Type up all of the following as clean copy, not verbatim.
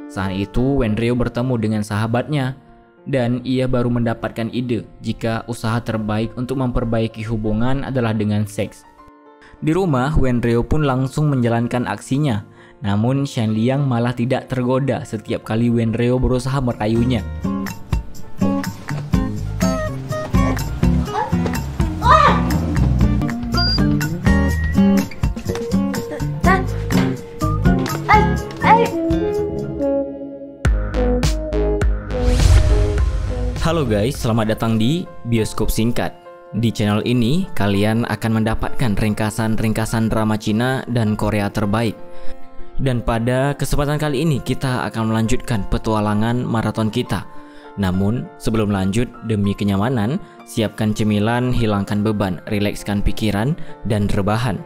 Saat itu Wenryo bertemu dengan sahabatnya dan ia baru mendapatkan ide jika usaha terbaik untuk memperbaiki hubungan adalah dengan seks. Di rumah, Wenryo pun langsung menjalankan aksinya. Namun Shanliang malah tidak tergoda setiap kali Wenryo berusaha merayunya. Halo guys, selamat datang di Bioskop Singkat. Di channel ini, kalian akan mendapatkan ringkasan-ringkasan drama Cina dan Korea terbaik. Dan pada kesempatan kali ini, kita akan melanjutkan petualangan maraton kita. Namun, sebelum lanjut, demi kenyamanan, siapkan cemilan, hilangkan beban, rilekskan pikiran, dan rebahan.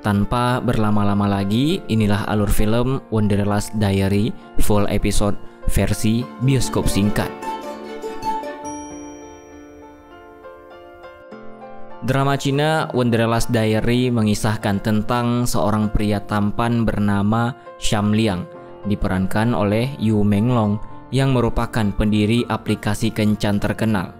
Tanpa berlama-lama lagi, inilah alur film Wanderlust Diary full episode versi Bioskop Singkat. Drama Cina Wanderlust Diary mengisahkan tentang seorang pria tampan bernama Shanliang, diperankan oleh Yu Menglong yang merupakan pendiri aplikasi kencan terkenal,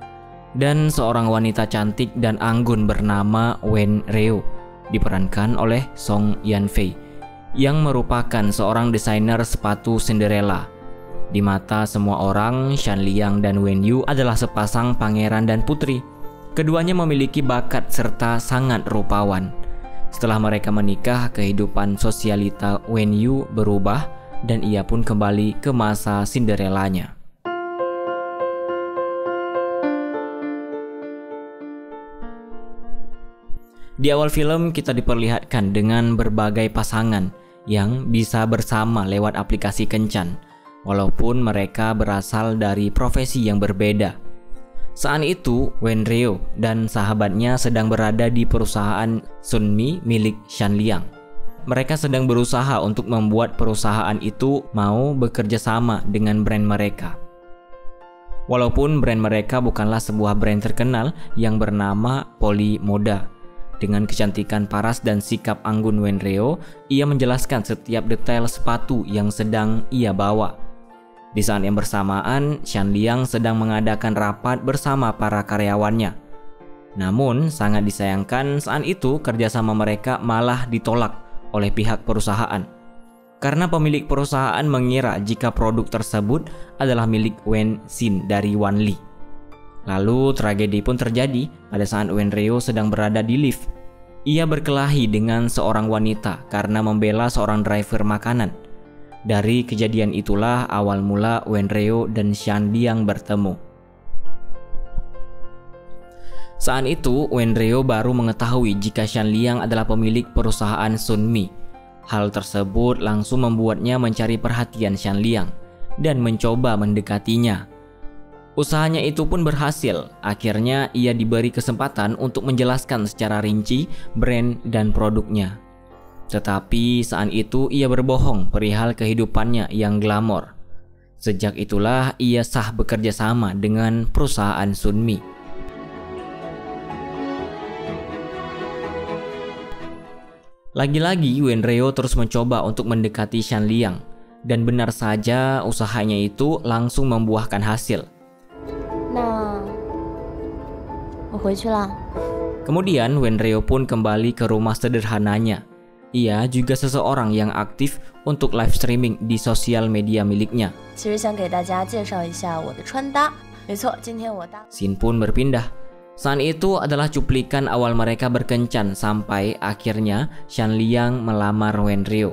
dan seorang wanita cantik dan anggun bernama Wenryo, diperankan oleh Song Yanfei, yang merupakan seorang desainer sepatu Cinderella. Di mata semua orang, Shanliang dan Wenyu adalah sepasang pangeran dan putri. Keduanya memiliki bakat serta sangat rupawan. Setelah mereka menikah, kehidupan sosialita Wenyu berubah dan ia pun kembali ke masa Cinderellanya. Di awal film kita diperlihatkan dengan berbagai pasangan yang bisa bersama lewat aplikasi kencan, walaupun mereka berasal dari profesi yang berbeda. Saat itu, Wenryo dan sahabatnya sedang berada di perusahaan Sunmi milik Shanliang. Mereka sedang berusaha untuk membuat perusahaan itu mau bekerja sama dengan brand mereka. Walaupun brand mereka bukanlah sebuah brand terkenal yang bernama Poli Moda. Dengan kecantikan paras dan sikap anggun Wenryo, ia menjelaskan setiap detail sepatu yang sedang ia bawa. Di saat yang bersamaan, Shanliang sedang mengadakan rapat bersama para karyawannya. Namun, sangat disayangkan saat itu kerjasama mereka malah ditolak oleh pihak perusahaan. Karena pemilik perusahaan mengira jika produk tersebut adalah milik Wen Xin dari Wanli. Lalu, tragedi pun terjadi pada saat Wenryo sedang berada di lift. Ia berkelahi dengan seorang wanita karena membela seorang driver makanan. Dari kejadian itulah awal mula Wenryo dan Shanliang bertemu. Saat itu, Wenryo baru mengetahui jika Shanliang adalah pemilik perusahaan Sunmi. Hal tersebut langsung membuatnya mencari perhatian Shanliang dan mencoba mendekatinya. Usahanya itu pun berhasil. Akhirnya ia diberi kesempatan untuk menjelaskan secara rinci brand dan produknya. Tetapi saat itu ia berbohong perihal kehidupannya yang glamor. Sejak itulah ia sah bekerja sama dengan perusahaan Sunmi. Lagi-lagi Wenryo terus mencoba untuk mendekati Shanliang, dan benar saja usahanya itu langsung membuahkan hasil. Kemudian Wenryo pun kembali ke rumah sederhananya. Ia juga seseorang yang aktif untuk live streaming di sosial media miliknya. Scene pun berpindah. Saat itu adalah cuplikan awal mereka berkencan sampai akhirnya Shanliang melamar Wenryo.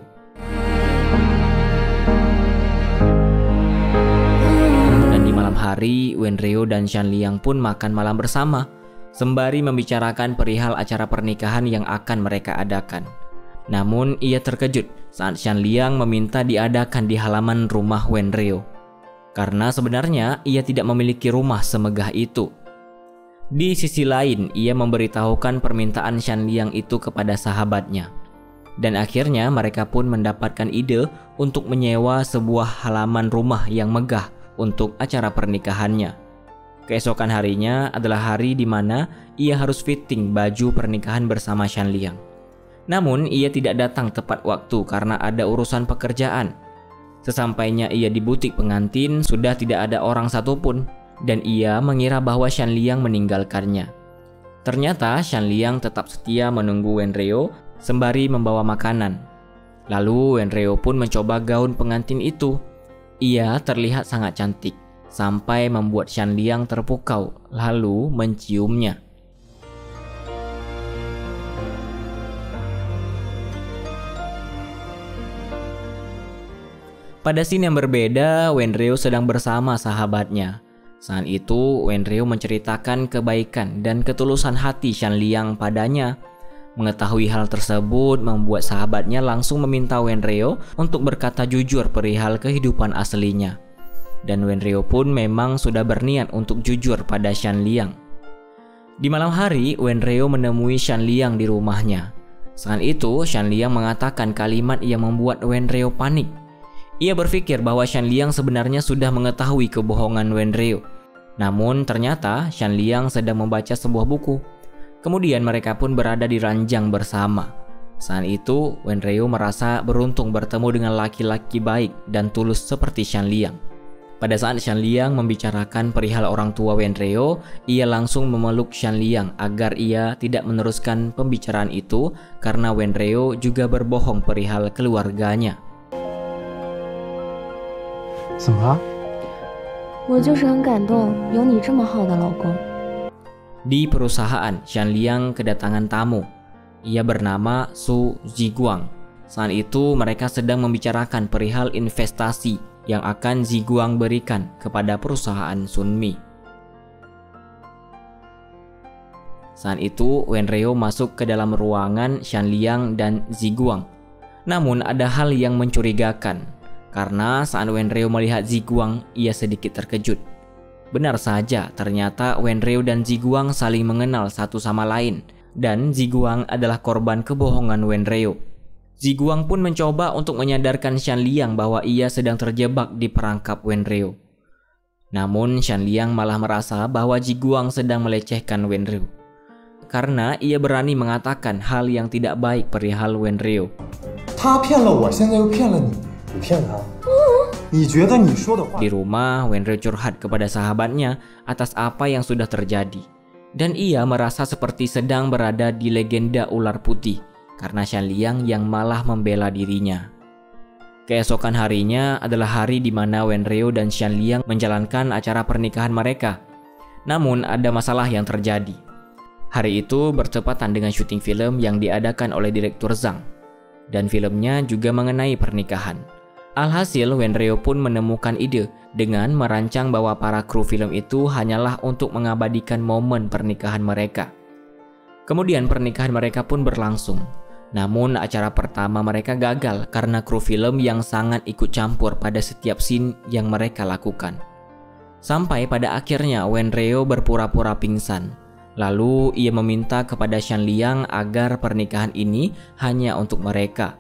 Dan di malam hari, Wenryo dan Shanliang pun makan malam bersama, sembari membicarakan perihal acara pernikahan yang akan mereka adakan. Namun ia terkejut saat Shanliang meminta diadakan di halaman rumah Wenryo, karena sebenarnya ia tidak memiliki rumah semegah itu. Di sisi lain, ia memberitahukan permintaan Shanliang itu kepada sahabatnya. Dan akhirnya mereka pun mendapatkan ide untuk menyewa sebuah halaman rumah yang megah untuk acara pernikahannya. Keesokan harinya adalah hari di mana ia harus fitting baju pernikahan bersama Shanliang. Namun ia tidak datang tepat waktu karena ada urusan pekerjaan. Sesampainya ia di butik pengantin, sudah tidak ada orang satupun, dan ia mengira bahwa Shan Liang meninggalkannya. Ternyata Shan Liang tetap setia menunggu Wen Reo sembari membawa makanan. Lalu Wen Reo pun mencoba gaun pengantin itu. Ia terlihat sangat cantik, sampai membuat Shan Liang terpukau, lalu menciumnya. Pada scene yang berbeda, Wen Reo sedang bersama sahabatnya. Saat itu, Wen Reo menceritakan kebaikan dan ketulusan hati Shan Liang padanya. Mengetahui hal tersebut membuat sahabatnya langsung meminta Wen Reo untuk berkata jujur perihal kehidupan aslinya. Dan Wen Reo pun memang sudah berniat untuk jujur pada Shan Liang. Di malam hari, Wen Reo menemui Shan Liang di rumahnya. Saat itu, Shan Liang mengatakan kalimat yang membuat Wen Reo panik. Ia berpikir bahwa Shan Liang sebenarnya sudah mengetahui kebohongan Wen Reo. Namun ternyata Shan Liang sedang membaca sebuah buku. Kemudian mereka pun berada di ranjang bersama. Saat itu Wen Reo merasa beruntung bertemu dengan laki-laki baik dan tulus seperti Shan Liang. Pada saat Shan Liang membicarakan perihal orang tua Wen Reo, ia langsung memeluk Shan Liang agar ia tidak meneruskan pembicaraan itu karena Wen Reo juga berbohong perihal keluarganya. 怎么了？我就是很感动，有你这么好的老公。 Di perusahaan, Shan Liang kedatangan tamu. Ia bernama Su Ziguang. Saat itu mereka sedang membicarakan perihal investasi yang akan Ziguang berikan kepada perusahaan Sunmi. Saat itu Wen Reo masuk ke dalam ruangan Shan Liang dan Ziguang. Namun ada hal yang mencurigakan. Karena saat Wen Reo melihat Ziguang, ia sedikit terkejut. Benar saja, ternyata Wen Reo dan Ziguang saling mengenal satu sama lain. Dan Ziguang adalah korban kebohongan Wen Reo. Ziguang pun mencoba untuk menyadarkan Shan Liang bahwa ia sedang terjebak di perangkap Wen Reo. Namun Shan Liang malah merasa bahwa Ziguang sedang melecehkan Wen Reo. Karena ia berani mengatakan hal yang tidak baik perihal Wen Reo. 他骗了我，现在又骗了你。 你骗他？你觉得你说的话？ Di rumah, Wen Reo curhat kepada sahabatnya atas apa yang sudah terjadi. Dan ia merasa seperti sedang berada di legenda ular putih karena Shan Liang yang malah membela dirinya. Keesokan harinya adalah hari di mana Wen Reo dan Shan Liang menjalankan acara pernikahan mereka. Namun ada masalah yang terjadi. Hari itu bertepatan dengan syuting film yang diadakan oleh Direktur Zhang. Dan filmnya juga mengenai pernikahan. Alhasil Wen Reo pun menemukan ide dengan merancang bahwa para kru film itu hanyalah untuk mengabadikan momen pernikahan mereka. Kemudian pernikahan mereka pun berlangsung. Namun acara pertama mereka gagal karena kru film yang sangat ikut campur pada setiap scene yang mereka lakukan. Sampai pada akhirnya Wen Reo berpura-pura pingsan. Lalu ia meminta kepada Shan Liang agar pernikahan ini hanya untuk mereka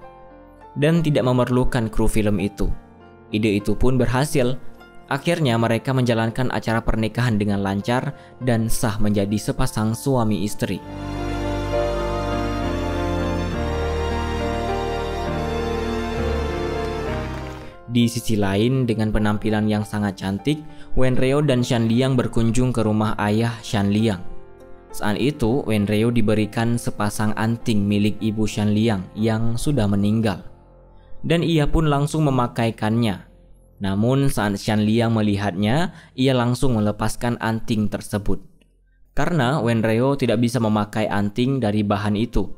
dan tidak memerlukan kru film itu. Ide itu pun berhasil. Akhirnya mereka menjalankan acara pernikahan dengan lancar dan sah menjadi sepasang suami istri. Di sisi lain, dengan penampilan yang sangat cantik, Wen Reo dan Shan Liang berkunjung ke rumah ayah Shan Liang. Saat itu, Wen Reo diberikan sepasang anting milik ibu Shan Liang yang sudah meninggal. Dan ia pun langsung memakaikannya. Namun saat Shan Liang melihatnya, ia langsung melepaskan anting tersebut. Karena Wen Reo tidak bisa memakai anting dari bahan itu,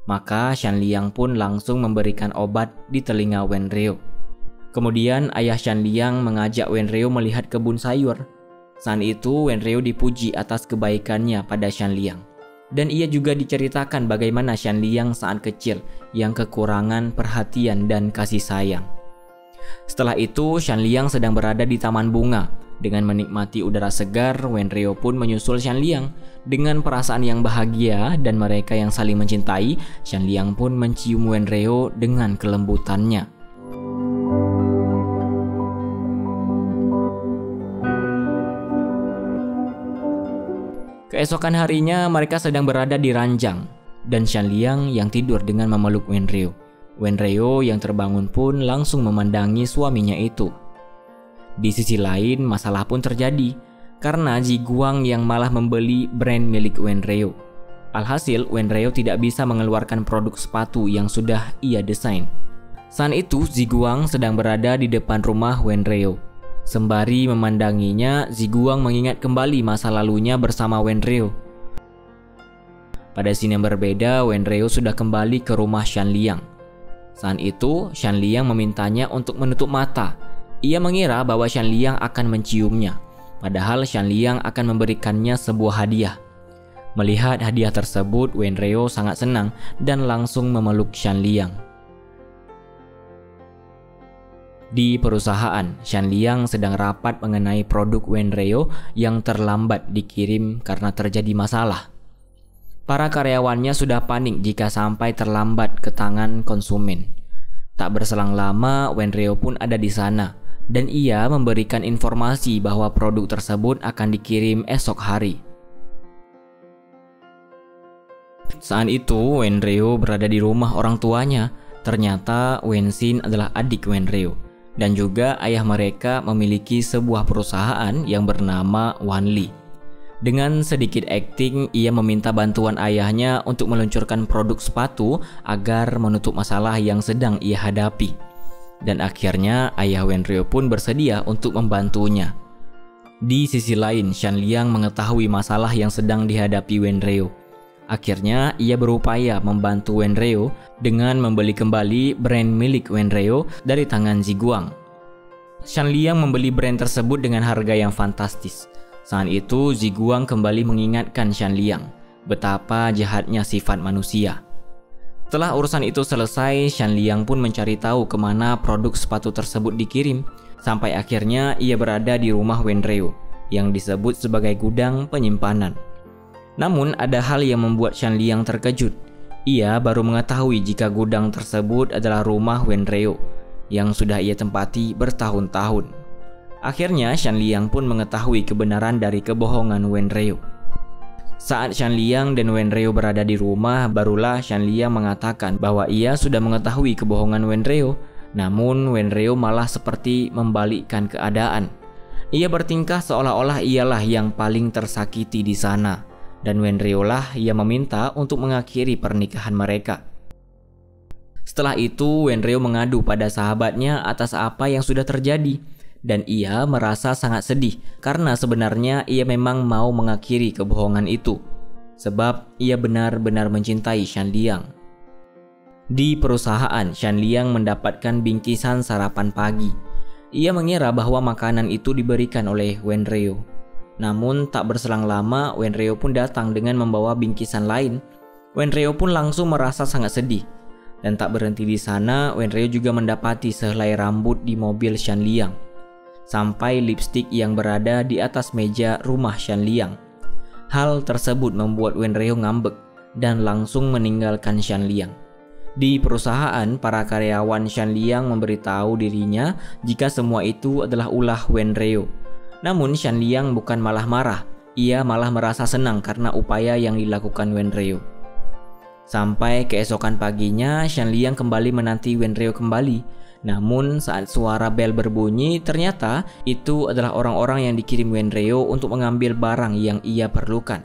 maka Shan Liang pun langsung memberikan obat di telinga Wen Reo. Kemudian ayah Shan Liang mengajak Wen Reo melihat kebun sayur. Saat itu Wen Reo dipuji atas kebaikannya pada Shan Liang. Dan ia juga diceritakan bagaimana Shan Liang saat kecil yang kekurangan perhatian dan kasih sayang. Setelah itu Shan Liang sedang berada di taman bunga. Dengan menikmati udara segar, Wen Reo pun menyusul Shan Liang. Dengan perasaan yang bahagia dan mereka yang saling mencintai, Shan Liang pun mencium Wen Reo dengan kelembutannya. Keesokan harinya mereka sedang berada di ranjang dan Shan Liang yang tidur dengan memeluk Wen Reo. Wenreo yang terbangun pun langsung memandangi suaminya itu. Di sisi lain, masalah pun terjadi karena Ji Guang yang malah membeli brand milik Wenreo. Alhasil, Wenreo tidak bisa mengeluarkan produk sepatu yang sudah ia desain. Saat itu, Ji Guang sedang berada di depan rumah Wenreo. Sembari memandanginya, Ji Guang mengingat kembali masa lalunya bersama Wenreo. Pada scene yang berbeda, Wenreo sudah kembali ke rumah Shan Liang. Saat itu, Shan Liang memintanya untuk menutup mata. Ia mengira bahwa Shan Liang akan menciumnya, padahal Shan Liang akan memberikannya sebuah hadiah. Melihat hadiah tersebut, Wenreo sangat senang dan langsung memeluk Shan Liang. Di perusahaan, Shan Liang sedang rapat mengenai produk Wenreo yang terlambat dikirim karena terjadi masalah. Para karyawannya sudah panik jika sampai terlambat ke tangan konsumen. Tak berselang lama, Wenreo pun ada di sana dan ia memberikan informasi bahwa produk tersebut akan dikirim esok hari. Saat itu, Wenreo berada di rumah orang tuanya. Ternyata Wenxin adalah adik Wenreo dan juga ayah mereka memiliki sebuah perusahaan yang bernama Wanli. Dengan sedikit akting, ia meminta bantuan ayahnya untuk meluncurkan produk sepatu agar menutup masalah yang sedang ia hadapi. Dan akhirnya ayah Wenreo pun bersedia untuk membantunya. Di sisi lain, Shan Liang mengetahui masalah yang sedang dihadapi Wenreo. Akhirnya ia berupaya membantu Wenreo dengan membeli kembali brand milik Wenreo dari tangan Ji Guang. Shan Liang membeli brand tersebut dengan harga yang fantastis. Saat itu, Ji Guang kembali mengingatkan Shan Liang betapa jahatnya sifat manusia. Setelah urusan itu selesai, Shan Liang pun mencari tahu kemana produk sepatu tersebut dikirim. Sampai akhirnya ia berada di rumah Wenreo yang disebut sebagai gudang penyimpanan. Namun ada hal yang membuat Shan Liang terkejut. Ia baru mengetahui jika gudang tersebut adalah rumah Wenreo yang sudah ia tempati bertahun-tahun. Akhirnya Shan Liang pun mengetahui kebenaran dari kebohongan Wenreo. Saat Shan Liang dan Wenreo berada di rumah, barulah Shan Liang mengatakan bahwa ia sudah mengetahui kebohongan Wenreo. Namun Wenreo malah seperti membalikkan keadaan. Ia bertingkah seolah-olah ialah yang paling tersakiti di sana, dan Wenreo lah yang meminta untuk mengakhiri pernikahan mereka. Setelah itu, Wenreo mengadu pada sahabatnya atas apa yang sudah terjadi. Dan ia merasa sangat sedih karena sebenarnya ia memang mau mengakhiri kebohongan itu. Sebab ia benar-benar mencintai Shan Liang. Di perusahaan, Shan Liang mendapatkan bingkisan sarapan pagi. Ia mengira bahwa makanan itu diberikan oleh Wenreo. Namun tak berselang lama, Wenreo pun datang dengan membawa bingkisan lain. Wenreo pun langsung merasa sangat sedih. Dan tak berhenti di sana, Wenreo juga mendapati sehelai rambut di mobil Shan Liang. Sampai lipstik yang berada di atas meja rumah Shan Liang. Hal tersebut membuat Wenreo ngambek dan langsung meninggalkan Shan Liang. Di perusahaan, para karyawan Shan Liang memberitahu dirinya jika semua itu adalah ulah Wenreo. Namun Shan Liang bukan malah marah, ia malah merasa senang karena upaya yang dilakukan Wenreo. Sampai keesokan paginya, Shan Liang kembali menanti Wenreo kembali. Namun saat suara bel berbunyi, ternyata itu adalah orang-orang yang dikirim Wenreo untuk mengambil barang yang ia perlukan.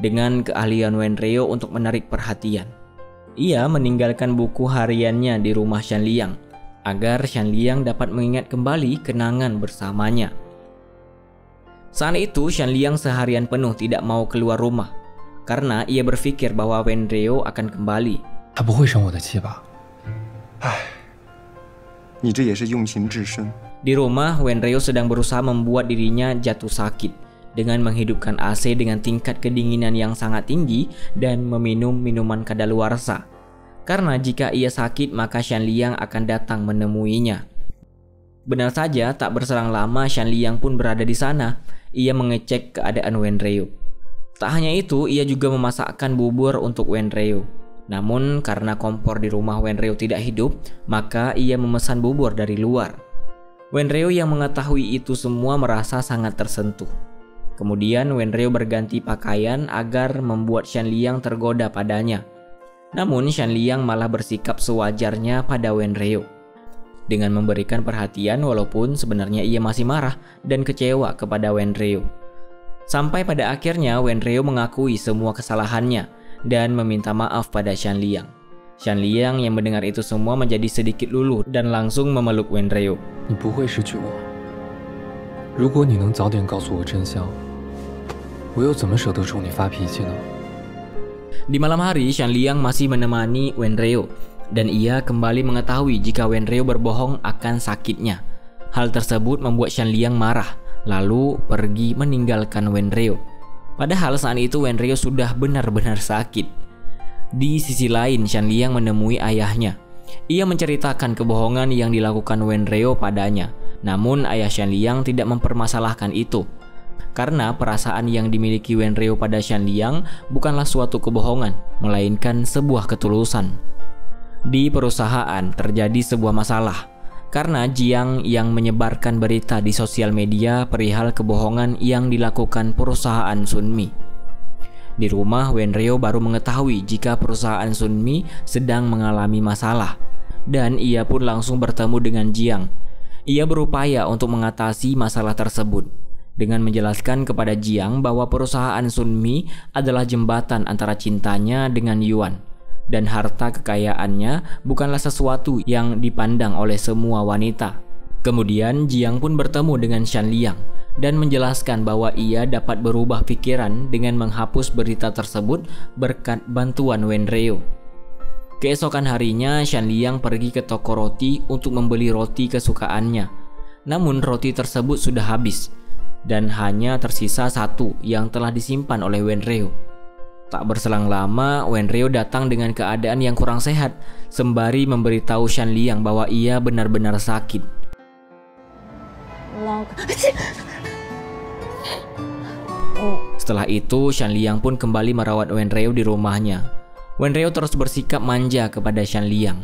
Dengan keahlian Wenreo untuk menarik perhatian, ia meninggalkan buku hariannya di rumah Shan Liang agar Shan Liang dapat mengingat kembali kenangan bersamanya. Saat itu Shan Liang seharian penuh tidak mau keluar rumah karena ia berpikir bahwa Wenreo akan kembali. 他不会生我的气吧？ 你这也是用情至深。 Di rumah, Wenreo sedang berusaha membuat dirinya jatuh sakit dengan menghidupkan AC dengan tingkat kedinginan yang sangat tinggi dan meminum minuman kadaluarsa. Karena jika ia sakit, maka Shan Liang akan datang menemuinya. Benar saja, tak berselang lama Shan Liang pun berada di sana. Ia mengecek keadaan Wenreo. Tak hanya itu, ia juga memasakkan bubur untuk Wenreo. Namun karena kompor di rumah Wenreo tidak hidup, maka ia memesan bubur dari luar. Wenreo yang mengetahui itu semua merasa sangat tersentuh. Kemudian Wenreo berganti pakaian agar membuat Shan Liang tergoda padanya. Namun Shan Liang malah bersikap sewajarnya pada Wen Reo dengan memberikan perhatian walaupun sebenarnya ia masih marah dan kecewa kepada Wen Reo. Sampai pada akhirnya Wen Reo mengakui semua kesalahannya dan meminta maaf pada Shan Liang. Shan Liang yang mendengar itu semua menjadi sedikit luluh dan langsung memeluk Wen Reo. 你不会失去我。如果你能早点告诉我真相，我又怎么舍得冲你发脾气呢？ Di malam hari, Shan Liang masih menemani Wen Reo dan ia kembali mengetahui jika Wen Reo berbohong akan sakitnya. Hal tersebut membuat Shan Liang marah, lalu pergi meninggalkan Wen Reo. Padahal saat itu Wen Reo sudah benar-benar sakit. Di sisi lain, Shan Liang menemui ayahnya. Ia menceritakan kebohongan yang dilakukan Wen Reo padanya. Namun ayah Shan Liang tidak mempermasalahkan itu. Karena perasaan yang dimiliki Wen Reo pada Shan Liang bukanlah suatu kebohongan, melainkan sebuah ketulusan. Di perusahaan terjadi sebuah masalah karena Jiang yang menyebarkan berita di sosial media perihal kebohongan yang dilakukan perusahaan Sunmi. Di rumah, Wen Reo baru mengetahui jika perusahaan Sunmi sedang mengalami masalah dan ia pun langsung bertemu dengan Jiang. Ia berupaya untuk mengatasi masalah tersebut dengan menjelaskan kepada Jiang bahwa perusahaan Sunmi adalah jembatan antara cintanya dengan Yuan dan harta kekayaannya bukanlah sesuatu yang dipandang oleh semua wanita. Kemudian Jiang pun bertemu dengan Shan Liang dan menjelaskan bahwa ia dapat berubah pikiran dengan menghapus berita tersebut berkat bantuan Wen Reo. Keesokan harinya Shan Liang pergi ke toko roti untuk membeli roti kesukaannya. Namun roti tersebut sudah habis dan hanya tersisa satu yang telah disimpan oleh Wen Reo. Tak berselang lama, Wen Reo datang dengan keadaan yang kurang sehat, sembari memberitahu Shan Liang bahwa ia benar-benar sakit. Setelah itu, Shan Liang pun kembali merawat Wen Reo di rumahnya. Wen Reo terus bersikap manja kepada Shan Liang.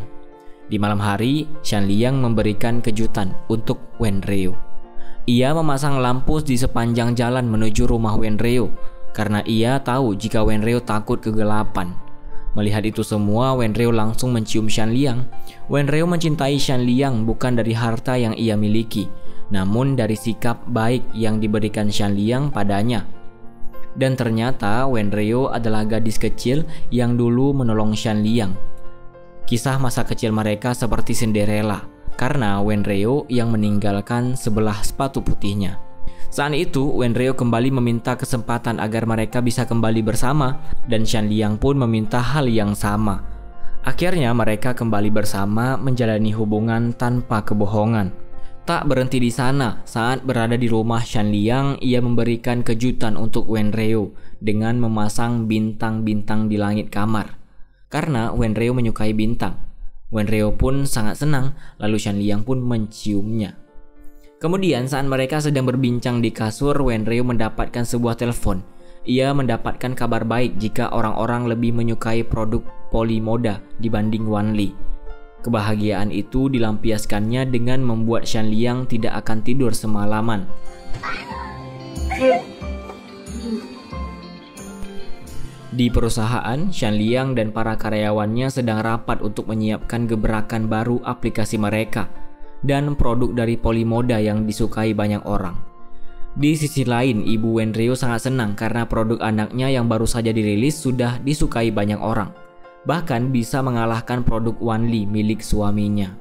Di malam hari, Shan Liang memberikan kejutan untuk Wen Reo. Ia memasang lampu di sepanjang jalan menuju rumah Wen Reo karena ia tahu jika Wen Reo takut kegelapan. Melihat itu semua, Wen Reo langsung mencium Shan Liang. Wen Reo mencintai Shan Liang bukan dari harta yang ia miliki, namun dari sikap baik yang diberikan Shan Liang padanya. Dan ternyata Wen Reo adalah gadis kecil yang dulu menolong Shan Liang. Kisah masa kecil mereka seperti Cinderella karena Wen Reo yang meninggalkan sebelah sepatu putihnya. Saat itu Wen Reo kembali meminta kesempatan agar mereka bisa kembali bersama dan Shan Liang pun meminta hal yang sama. Akhirnya mereka kembali bersama menjalani hubungan tanpa kebohongan. Tak berhenti di sana, saat berada di rumah Shan Liang, ia memberikan kejutan untuk Wen Reo dengan memasang bintang-bintang di langit kamar. Karena Wen Reo menyukai bintang, Wen Reo pun sangat senang, lalu Shan Liang pun menciumnya. Kemudian saat mereka sedang berbincang di kasur, Wen Reo mendapatkan sebuah telepon. Ia mendapatkan kabar baik jika orang-orang lebih menyukai produk Polimoda dibanding Wanli. Kebahagiaan itu dilampiaskannya dengan membuat Shan Liang tidak akan tidur semalaman. Di perusahaan, Shan Liang dan para karyawannya sedang rapat untuk menyiapkan gebrakan baru aplikasi mereka dan produk dari Polimoda yang disukai banyak orang. Di sisi lain, Ibu Wen Reo sangat senang karena produk anaknya yang baru saja dirilis sudah disukai banyak orang, bahkan bisa mengalahkan produk Wanli milik suaminya.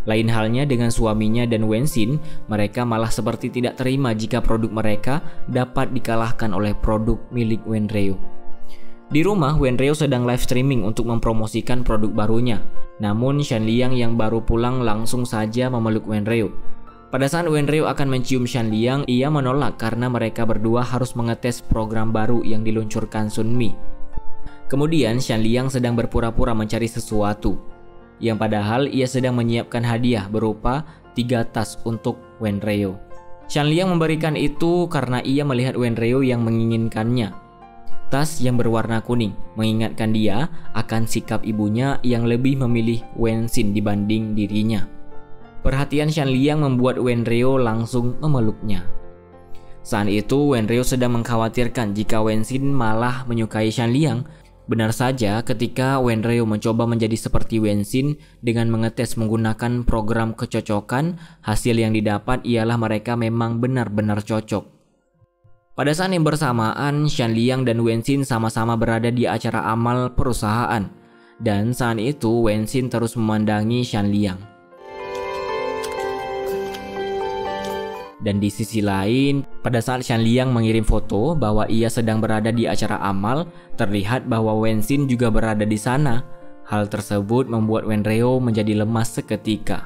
Lain halnya dengan suaminya dan Wenxin, mereka malah seperti tidak terima jika produk mereka dapat dikalahkan oleh produk milik Wen Reo. Di rumah, Wen Reo sedang live streaming untuk mempromosikan produk barunya. Namun Shan Liang yang baru pulang langsung saja memeluk Wen Reo. Pada saat Wen Reo akan mencium Shan Liang, ia menolak karena mereka berdua harus mengetes program baru yang diluncurkan Sunmi. Kemudian Shan Liang sedang berpura-pura mencari sesuatu, yang padahal ia sedang menyiapkan hadiah berupa 3 tas untuk Wen Reo. Shan Liang memberikan itu karena ia melihat Wen Reo yang menginginkannya. Tas yang berwarna kuning mengingatkan dia akan sikap ibunya yang lebih memilih Wenxin dibanding dirinya. Perhatian Shan Liang membuat Wen Reo langsung memeluknya. Saat itu Wen Reo sedang mengkhawatirkan jika Wenxin malah menyukai Shan Liang. Benar saja ketika Wenreo mencoba menjadi seperti Wenxin dengan mengetes menggunakan program kecocokan, hasil yang didapat ialah mereka memang benar-benar cocok. Pada saat yang bersamaan, Shanliang dan Wenxin sama-sama berada di acara amal perusahaan. Dan saat itu Wenxin terus memandangi Shanliang. Dan di sisi lain, pada saat Shanliang mengirim foto bahwa ia sedang berada di acara amal, terlihat bahwa Wenxin juga berada di sana. Hal tersebut membuat Wenreo menjadi lemas seketika.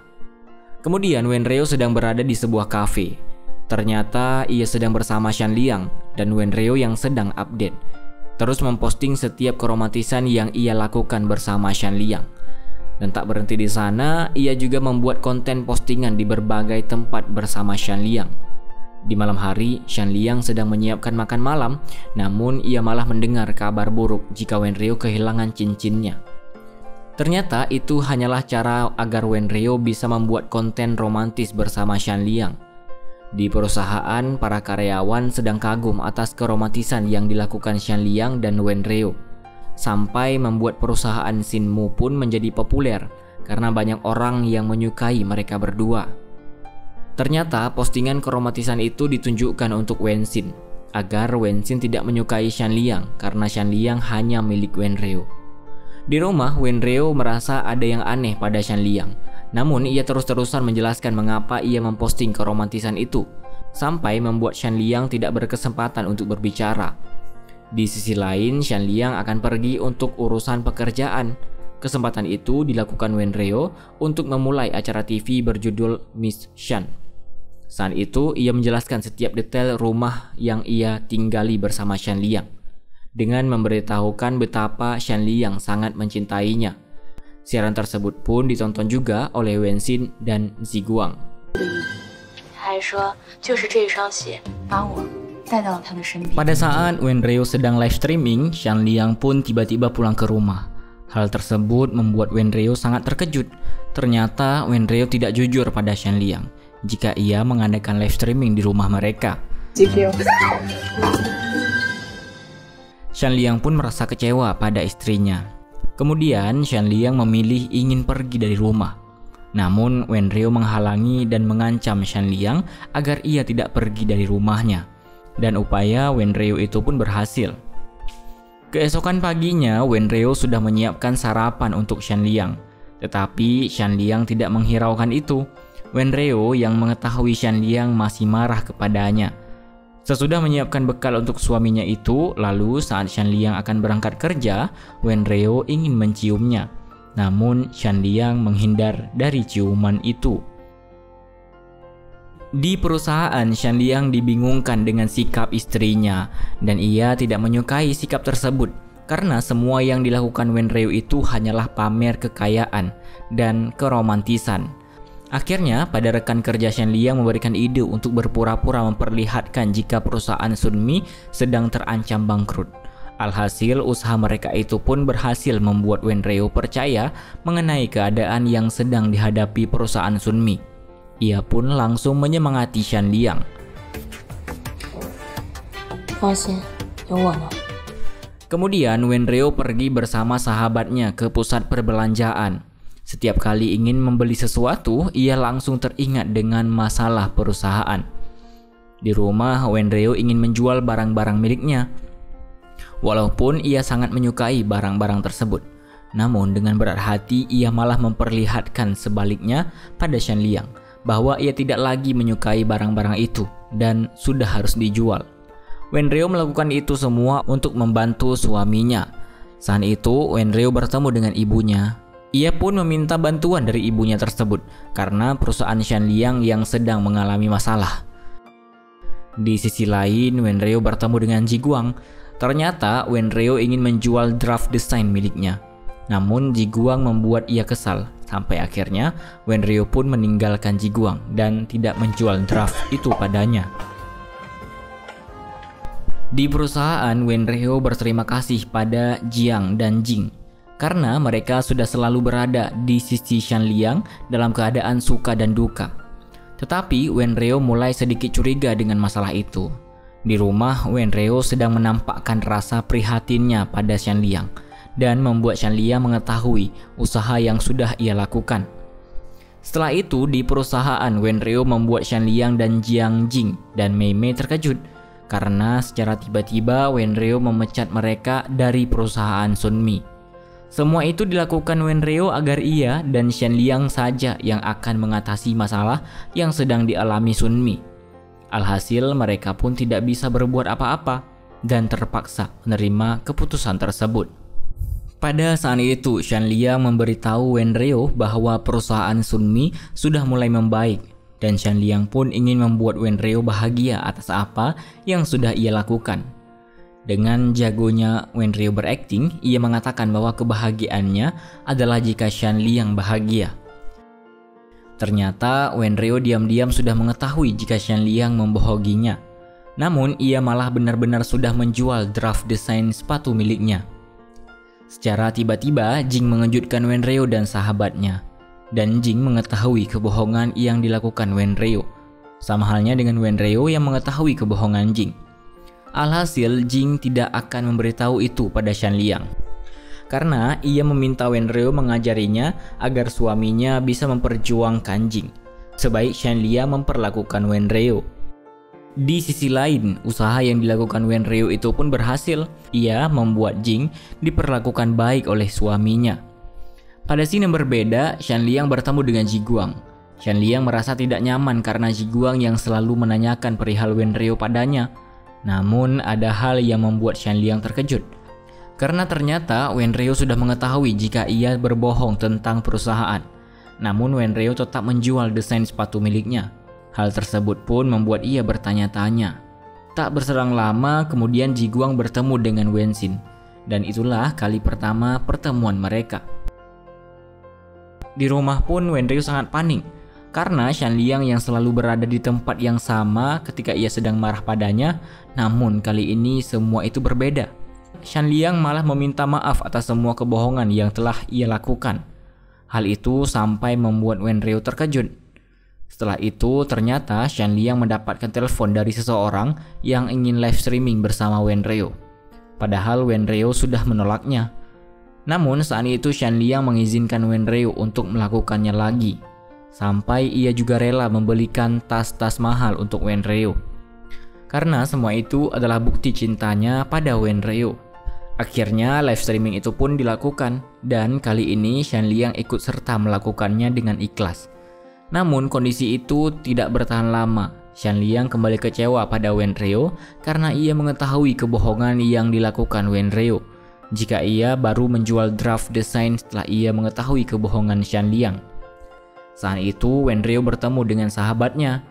Kemudian Wenreo sedang berada di sebuah kafe. Ternyata ia sedang bersama Shanliang dan Wenreo yang sedang update, terus memposting setiap keromantisan yang ia lakukan bersama Shanliang. Dan tak berhenti di sana, ia juga membuat konten postingan di berbagai tempat bersama Shanliang. Di malam hari, Shanliang sedang menyiapkan makan malam, namun ia malah mendengar kabar buruk jika Wenreo kehilangan cincinnya. Ternyata itu hanyalah cara agar Wenreo bisa membuat konten romantis bersama Shanliang. Di perusahaan, para karyawan sedang kagum atas keromantisan yang dilakukan Shanliang dan Wenreo, sampai membuat perusahaan Shinmu pun menjadi populer karena banyak orang yang menyukai mereka berdua. Ternyata postingan keromantisan itu ditunjukkan untuk Wenxin, agar Wenxin tidak menyukai Shanliang karena Shanliang hanya milik Wenreo. Di rumah, Wenreo merasa ada yang aneh pada Shanliang, namun ia terus-terusan menjelaskan mengapa ia memposting keromantisan itu, sampai membuat Shanliang tidak berkesempatan untuk berbicara. Di sisi lain, Shanliang akan pergi untuk urusan pekerjaan. Kesempatan itu dilakukan Wenreo untuk memulai acara TV berjudul Miss Shan. Saat itu, ia menjelaskan setiap detail rumah yang ia tinggali bersama Shanliang, dengan memberitahukan betapa Shanliang sangat mencintainya. Siaran tersebut pun ditonton juga oleh Wenxin dan Ziguang. Pada saat Wenreo sedang live streaming, Shanliang pun tiba-tiba pulang ke rumah. Hal tersebut membuat Wenreo sangat terkejut. Ternyata Wenreo tidak jujur pada Shanliang jika ia mengadakan live streaming di rumah mereka. Shanliang pun merasa kecewa pada istrinya. Kemudian Shanliang memilih ingin pergi dari rumah. Namun Wenreo menghalangi dan mengancam Shanliang agar ia tidak pergi dari rumahnya. Dan upaya Wenreo itu pun berhasil. Keesokan paginya, Wenreo sudah menyiapkan sarapan untuk Shanliang. Tetapi Shanliang tidak menghiraukan itu. Wenreo yang mengetahui Shanliang masih marah kepadanya. Sesudah menyiapkan bekal untuk suaminya itu, lalu saat Shanliang akan berangkat kerja, Wenreo ingin menciumnya. Namun Shanliang menghindar dari ciuman itu. Di perusahaan, Shanliang dibingungkan dengan sikap istrinya dan ia tidak menyukai sikap tersebut karena semua yang dilakukan Wenreo itu hanyalah pamer kekayaan dan keromantisan. Akhirnya, pada rekan kerja Shanliang memberikan ide untuk berpura-pura memperlihatkan jika perusahaan Sunmi sedang terancam bangkrut. Alhasil, usaha mereka itu pun berhasil membuat Wenreo percaya mengenai keadaan yang sedang dihadapi perusahaan Sunmi. Ia pun langsung menyemangati Shanliang. Kemudian Wenreo pergi bersama sahabatnya ke pusat perbelanjaan. Setiap kali ingin membeli sesuatu, ia langsung teringat dengan masalah perusahaan. Di rumah, Wenreo ingin menjual barang-barang miliknya. Walaupun ia sangat menyukai barang-barang tersebut, namun dengan berat hati ia malah memperlihatkan sebaliknya pada Shanliang bahwa ia tidak lagi menyukai barang-barang itu dan sudah harus dijual. Wenreo melakukan itu semua untuk membantu suaminya. Saat itu Wenreo bertemu dengan ibunya. Ia pun meminta bantuan dari ibunya tersebut karena perusahaan Shanliang yang sedang mengalami masalah. Di sisi lain, Wenreo bertemu dengan Ziguang. Ternyata Wenreo ingin menjual draft desain miliknya. Namun Ziguang membuat ia kesal. Sampai akhirnya Wenreo pun meninggalkan Ziguang dan tidak menjual draft itu padanya. Di perusahaan, Wenreo berterima kasih pada Jiang dan Jing karena mereka sudah selalu berada di sisi Shanliang dalam keadaan suka dan duka. Tetapi Wenreo mulai sedikit curiga dengan masalah itu. Di rumah, Wenreo sedang menampakkan rasa prihatinnya pada Shanliang dan membuat Shan Liang mengetahui usaha yang sudah ia lakukan. Setelah itu, di perusahaan, Wenryo membuat Shan Liang dan Jiang Jing dan Mei Mei terkejut karena secara tiba-tiba Wenryo memecat mereka dari perusahaan Sunmi. Semua itu dilakukan Wenryo agar ia dan Shan Liang saja yang akan mengatasi masalah yang sedang dialami Sunmi. Alhasil mereka pun tidak bisa berbuat apa-apa dan terpaksa menerima keputusan tersebut. Pada saat itu, Shan Liang memberitahu Wenryo bahwa perusahaan Sunmi sudah mulai membaik dan Shan Liang pun ingin membuat Wenryo bahagia atas apa yang sudah ia lakukan. Dengan jagonya Wenryo berakting, ia mengatakan bahwa kebahagiaannya adalah jika Shan Liang bahagia. Ternyata Wenryo diam-diam sudah mengetahui jika Shan Liang membohonginya. Namun ia malah benar-benar sudah menjual draft desain sepatu miliknya. Secara tiba-tiba Jing mengejutkan Wenryo dan sahabatnya. Dan Jing mengetahui kebohongan yang dilakukan Wenryo. Sama halnya dengan Wenryo yang mengetahui kebohongan Jing. Alhasil Jing tidak akan memberitahu itu pada Shan Liang. Karena ia meminta Wenryo mengajarinya agar suaminya bisa memperjuangkan Jing. Sebaik Shan Liang memperlakukan Wenryo. Di sisi lain, usaha yang dilakukan Wenryo itu pun berhasil. Ia membuat Jing diperlakukan baik oleh suaminya. Pada scene yang berbeda, Shan Liang bertemu dengan Ji Guang. Shan Liang merasa tidak nyaman karena Ji Guang yang selalu menanyakan perihal Wenryo padanya. Namun ada hal yang membuat Shan Liang terkejut. Karena ternyata Wenryo sudah mengetahui jika ia berbohong tentang perusahaan. Namun Wenryo tetap menjual desain sepatu miliknya. Hal tersebut pun membuat ia bertanya-tanya. Tak berselang lama kemudian Ji Guang bertemu dengan Wenxin. Dan itulah kali pertama pertemuan mereka. Di rumah pun Wenryo sangat panik. Karena Shan Liang yang selalu berada di tempat yang sama ketika ia sedang marah padanya. Namun kali ini semua itu berbeda. Shan Liang malah meminta maaf atas semua kebohongan yang telah ia lakukan. Hal itu sampai membuat Wenryo terkejut. Setelah itu ternyata Shan Liang mendapatkan telepon dari seseorang yang ingin live streaming bersama Wenryo. Padahal Wenryo sudah menolaknya. Namun saat itu Shan Liang mengizinkan Wenryo untuk melakukannya lagi. Sampai ia juga rela membelikan tas-tas mahal untuk Wenryo. Karena semua itu adalah bukti cintanya pada Wenryo. Akhirnya live streaming itu pun dilakukan dan kali ini Shan Liang ikut serta melakukannya dengan ikhlas. Namun kondisi itu tidak bertahan lama. Shan Liang kembali kecewa pada Wenryo karena ia mengetahui kebohongan yang dilakukan Wenryo. Jika ia baru menjual draft desain setelah ia mengetahui kebohongan Shan Liang. Saat itu Wenryo bertemu dengan sahabatnya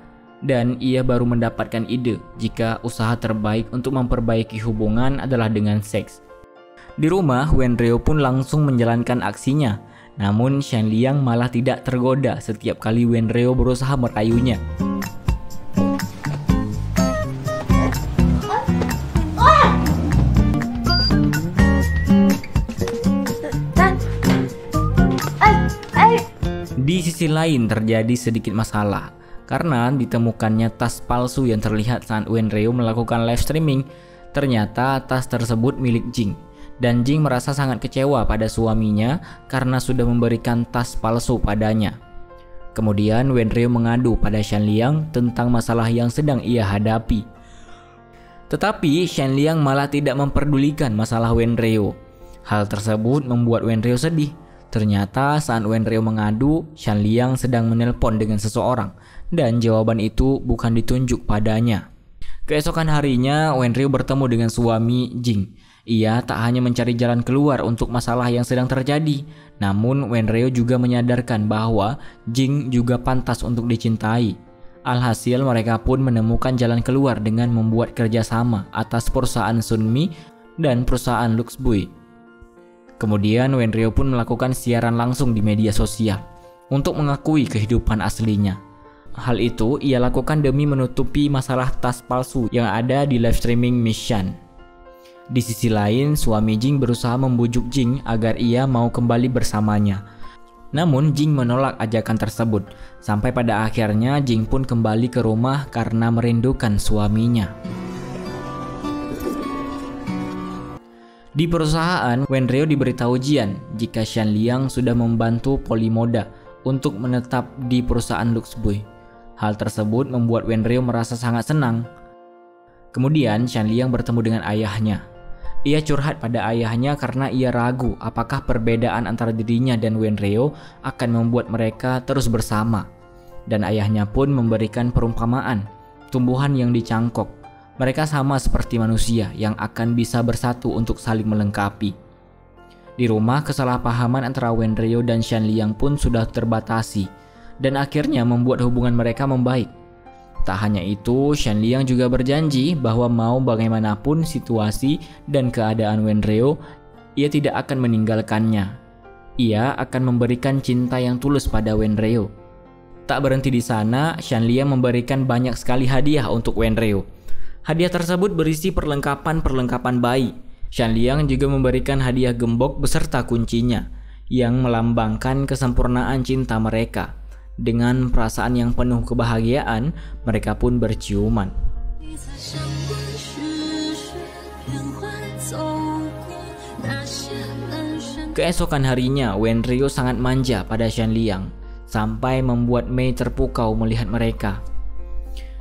dan ia baru mendapatkan ide jika usaha terbaik untuk memperbaiki hubungan adalah dengan seks. Di rumah, Wenryo pun langsung menjalankan aksinya. Namun Shan Liang malah tidak tergoda setiap kali Wenryo berusaha merayunya. Di sisi lain terjadi sedikit masalah. Karena ditemukannya tas palsu yang terlihat saat Wenryo melakukan live streaming. Ternyata tas tersebut milik Jing. Dan Jing merasa sangat kecewa pada suaminya karena sudah memberikan tas palsu padanya. Kemudian Wenryo mengadu pada Shan Liang tentang masalah yang sedang ia hadapi. Tetapi Shan Liang malah tidak memperdulikan masalah Wenryo. Hal tersebut membuat Wenryo sedih. Ternyata saat Wenryo mengadu, Shan Liang sedang menelpon dengan seseorang dan jawaban itu bukan ditunjuk padanya. Keesokan harinya Wenryo bertemu dengan suami Jing. Ia tak hanya mencari jalan keluar untuk masalah yang sedang terjadi, namun Wenryo juga menyadarkan bahwa Jing juga pantas untuk dicintai. Alhasil mereka pun menemukan jalan keluar dengan membuat kerjasama atas perusahaan Sunmi dan perusahaan Luxbui. Kemudian Wenryo pun melakukan siaran langsung di media sosial untuk mengakui kehidupan aslinya. Hal itu ia lakukan demi menutupi masalah tas palsu yang ada di live streaming Miss Shan. Di sisi lain, suami Jing berusaha membujuk Jing agar ia mau kembali bersamanya. Namun Jing menolak ajakan tersebut. Sampai pada akhirnya Jing pun kembali ke rumah karena merindukan suaminya. Di perusahaan, Wenryo diberitahu Jian jika Shan Liang sudah membantu Polymoda untuk menetap di perusahaan Luxboy. Hal tersebut membuat Wenryo merasa sangat senang. Kemudian Shan Liang bertemu dengan ayahnya. Ia curhat pada ayahnya karena ia ragu apakah perbedaan antara dirinya dan Wenryo akan membuat mereka terus bersama. Dan ayahnya pun memberikan perumpamaan, tumbuhan yang dicangkok. Mereka sama seperti manusia yang akan bisa bersatu untuk saling melengkapi. Di rumah, kesalahpahaman antara Wenryo dan Shan Liang pun sudah terbatasi dan akhirnya membuat hubungan mereka membaik. Tak hanya itu, Shan Liang juga berjanji bahwa mau bagaimanapun situasi dan keadaan Wenryo, ia tidak akan meninggalkannya. Ia akan memberikan cinta yang tulus pada Wenryo. Tak berhenti di sana, Shan Liang memberikan banyak sekali hadiah untuk Wenryo. Hadiah tersebut berisi perlengkapan bayi. Shan Liang juga memberikan hadiah gembok beserta kuncinya yang melambangkan kesempurnaan cinta mereka. Dengan perasaan yang penuh kebahagiaan, mereka pun berciuman. Keesokan harinya, Wenryo sangat manja pada Shan Liang sampai membuat Mei terpukau melihat mereka.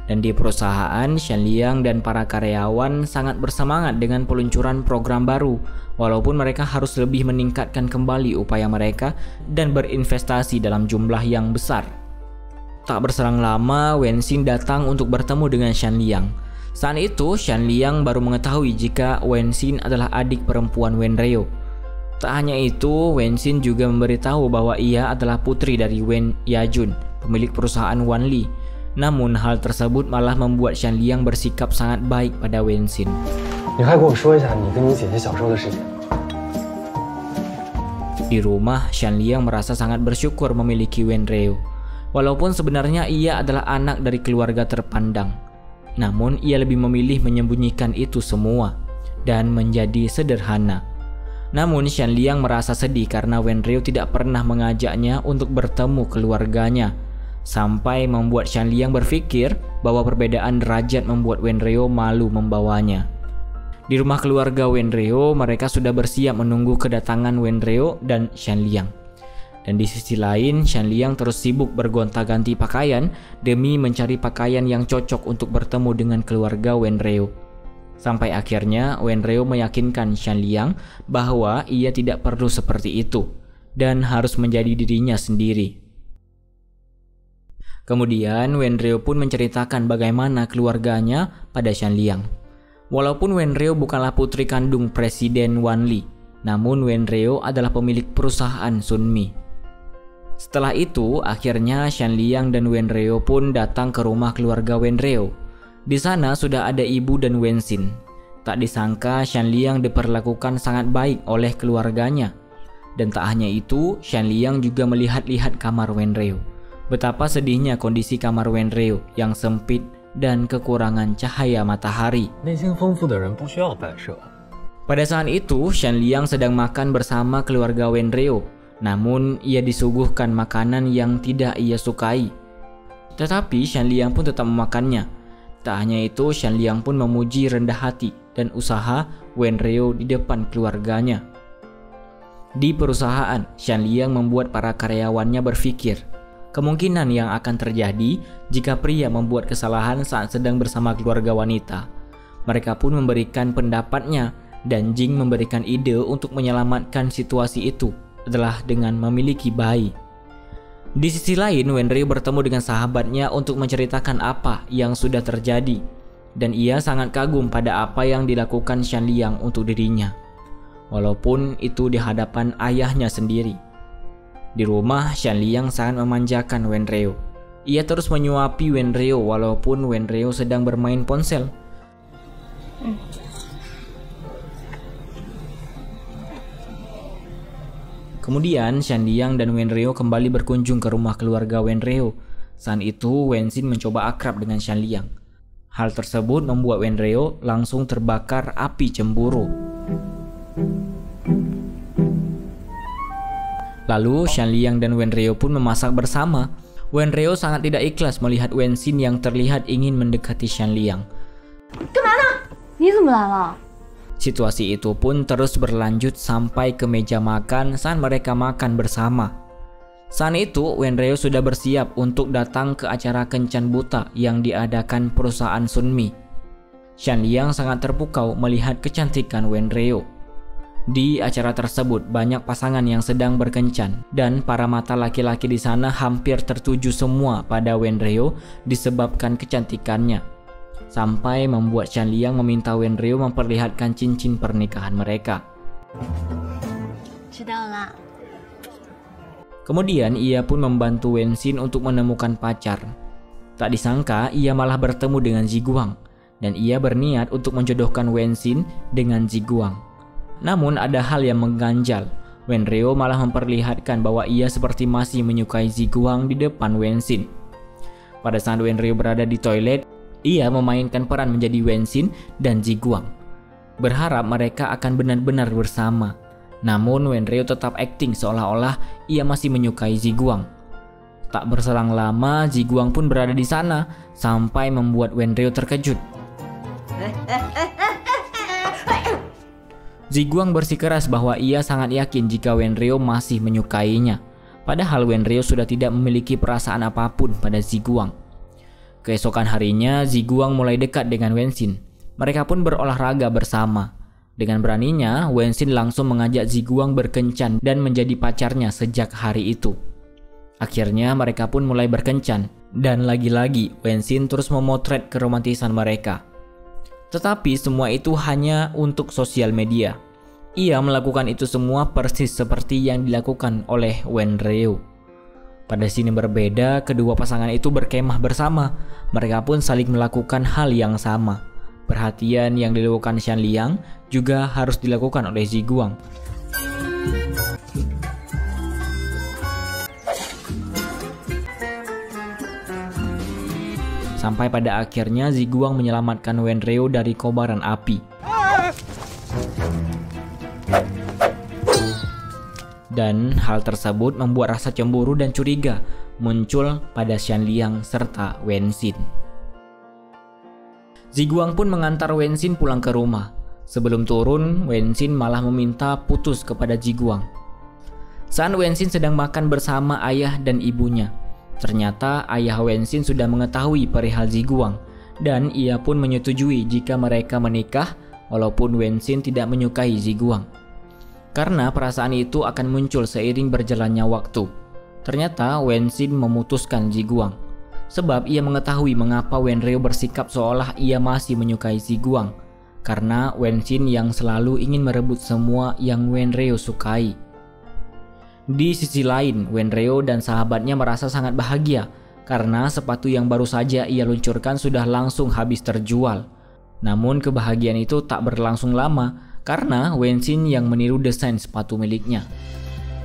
Dan di perusahaan, Shan Liang dan para karyawan sangat bersemangat dengan peluncuran program baru, walaupun mereka harus lebih meningkatkan kembali upaya mereka dan berinvestasi dalam jumlah yang besar. Tak berselang lama, Wenxin datang untuk bertemu dengan Shan Liang. Saat itu, Shan Liang baru mengetahui jika Wenxin adalah adik perempuan Wenryo. Tak hanya itu, Wenxin juga memberitahu bahwa ia adalah putri dari Wen Yajun, pemilik perusahaan Wanli. Namun hal tersebut malah membuat Shan Liang bersikap sangat baik pada Wenxin. Di rumah, Shan Liang merasa sangat bersyukur memiliki Wenryo. Walaupun sebenarnya ia adalah anak dari keluarga terpandang. Namun ia lebih memilih menyembunyikan itu semua dan menjadi sederhana. Namun Shan Liang merasa sedih karena Wenryo tidak pernah mengajaknya untuk bertemu keluarganya. Sampai membuat Shan Liang berpikir bahwa perbedaan derajat membuat Wenryo malu membawanya. Di rumah keluarga Wenryo, mereka sudah bersiap menunggu kedatangan Wenryo dan Shan Liang. Dan di sisi lain, Shan Liang terus sibuk bergonta-ganti pakaian demi mencari pakaian yang cocok untuk bertemu dengan keluarga Wenryo. Sampai akhirnya Wenryo meyakinkan Shan Liang bahwa ia tidak perlu seperti itu dan harus menjadi dirinya sendiri. Kemudian Wenryo pun menceritakan bagaimana keluarganya pada Shan Liang. Walaupun Wenryo bukanlah putri kandung Presiden Wanli, namun Wenryo adalah pemilik perusahaan Sunmi. Setelah itu, akhirnya Shan Liang dan Wenryo pun datang ke rumah keluarga Wenryo. Di sana sudah ada ibu dan Wenxin. Tak disangka Shan Liang diperlakukan sangat baik oleh keluarganya. Dan tak hanya itu, Shan Liang juga melihat-lihat kamar Wenryo. Betapa sedihnya kondisi kamar Wenryo yang sempit dan kekurangan cahaya matahari. Pada saat itu, Shan Liang sedang makan bersama keluarga Wenryo. Namun, ia disuguhkan makanan yang tidak ia sukai. Tetapi Shan Liang pun tetap memakannya. Tak hanya itu, Shan Liang pun memuji rendah hati dan usaha Wenryo di depan keluarganya. Di perusahaan, Shan Liang membuat para karyawannya berpikir kemungkinan yang akan terjadi jika pria membuat kesalahan saat sedang bersama keluarga wanita. Mereka pun memberikan pendapatnya dan Jing memberikan ide untuk menyelamatkan situasi itu adalah dengan memiliki bayi. Di sisi lain, Wenryo bertemu dengan sahabatnya untuk menceritakan apa yang sudah terjadi dan ia sangat kagum pada apa yang dilakukan Shan Liang untuk dirinya. Walaupun itu di hadapan ayahnya sendiri. Di rumah, Shan Liang sangat memanjakan Wenryo. Ia terus menyuapi Wenryo walaupun Wenryo sedang bermain ponsel. Kemudian Shan Liang dan Wenryo kembali berkunjung ke rumah keluarga Wenryo. Saat itu Wenxin mencoba akrab dengan Shan Liang. Hal tersebut membuat Wenryo langsung terbakar api cemburu. Lalu Shan Liang dan Wenryo pun memasak bersama. Wenryo sangat tidak ikhlas melihat Wenxin yang terlihat ingin mendekati Shan Liang. Situasi itu pun terus berlanjut sampai ke meja makan saat mereka makan bersama. Saat itu Wenreo sudah bersiap untuk datang ke acara kencan buta yang diadakan perusahaan Sunmi. Shanliang sangat terpukau melihat kecantikan Wenreo. Di acara tersebut banyak pasangan yang sedang berkencan dan para mata laki-laki di sana hampir tertuju semua pada Wenreo disebabkan kecantikannya. Sampai membuat Shanliang meminta Wenreo memperlihatkan cincin pernikahan mereka. Kemudian ia pun membantu Wenxin untuk menemukan pacar. Tak disangka ia malah bertemu dengan Ziguang dan ia berniat untuk menjodohkan Wenxin dengan Ziguang. Namun ada hal yang mengganjal. Wenreo malah memperlihatkan bahwa ia seperti masih menyukai Ziguang di depan Wenxin. Pada saat Wenreo berada di toilet, ia memainkan peran menjadi Wenxin dan Ziguang, berharap mereka akan benar-benar bersama. Namun Wenreo tetap akting seolah-olah ia masih menyukai Ziguang. Tak berselang lama, Ziguang pun berada di sana sampai membuat Wenreo terkejut. Ziguang bersikeras bahwa ia sangat yakin jika Wenreo masih menyukainya. Padahal Wenreo sudah tidak memiliki perasaan apapun pada Ziguang. Keesokan harinya, Ziguang mulai dekat dengan Wenxin. Mereka pun berolahraga bersama. Dengan beraninya, Wenxin langsung mengajak Ziguang berkencan dan menjadi pacarnya sejak hari itu. Akhirnya mereka pun mulai berkencan. Dan lagi-lagi, Wenxin terus memotret keromantisan mereka. Tetapi semua itu hanya untuk sosial media. Ia melakukan itu semua persis seperti yang dilakukan oleh Wenreo. Pada sini berbeda, kedua pasangan itu berkemah bersama. Mereka pun saling melakukan hal yang sama. Perhatian yang dilakukan Shanliang juga harus dilakukan oleh Ziguang. Sampai pada akhirnya Ziguang menyelamatkan Wenreo dari kobaran api. Dan hal tersebut membuat rasa cemburu dan curiga muncul pada Shanliang serta Wenxin. Ziguang pun mengantar Wenxin pulang ke rumah. Sebelum turun, Wenxin malah meminta putus kepada Ziguang. Saat Wenxin sedang makan bersama ayah dan ibunya, ternyata ayah Wenxin sudah mengetahui perihal Ziguang dan ia pun menyetujui jika mereka menikah walaupun Wenxin tidak menyukai Ziguang. Karena perasaan itu akan muncul seiring berjalannya waktu. Ternyata Wenxin memutuskan Ziguang sebab ia mengetahui mengapa Wenreo bersikap seolah ia masih menyukai Ziguang. Karena Wenxin yang selalu ingin merebut semua yang Wenreo sukai. Di sisi lain, Wenreo dan sahabatnya merasa sangat bahagia karena sepatu yang baru saja ia luncurkan sudah langsung habis terjual. Namun kebahagiaan itu tak berlangsung lama karena Wenxin yang meniru desain sepatu miliknya.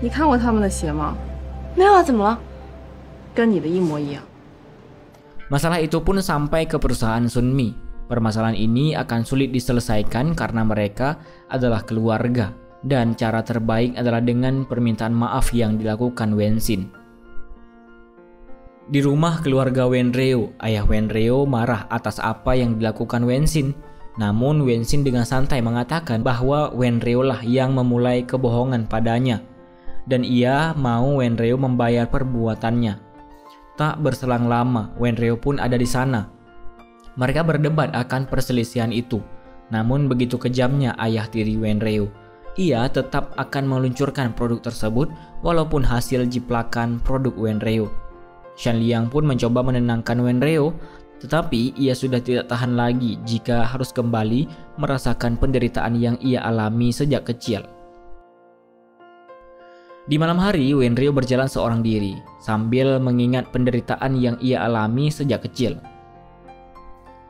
你看过他们的鞋吗？没有啊，怎么了？跟你的一模一样。 Masalah itu pun sampai ke perusahaan Sunmi. Permasalahan ini akan sulit diselesaikan karena mereka adalah keluarga. Dan cara terbaik adalah dengan permintaan maaf yang dilakukan Wenxin. Di rumah keluarga Wenreo, ayah Wenreo marah atas apa yang dilakukan Wenxin. Namun Wenxin dengan santai mengatakan bahwa Wenreo lah yang memulai kebohongan padanya. Dan ia mau Wenreo membayar perbuatannya. Tak berselang lama, Wenreo pun ada di sana. Mereka berdebat akan perselisihan itu. Namun begitu kejamnya ayah tiri Wenreo. Ia tetap akan meluncurkan produk tersebut walaupun hasil jiplakan produk Wenreo. Shanliang pun mencoba menenangkan Wenreo, tetapi ia sudah tidak tahan lagi jika harus kembali merasakan penderitaan yang ia alami sejak kecil. Di malam hari, Wenreo berjalan seorang diri sambil mengingat penderitaan yang ia alami sejak kecil.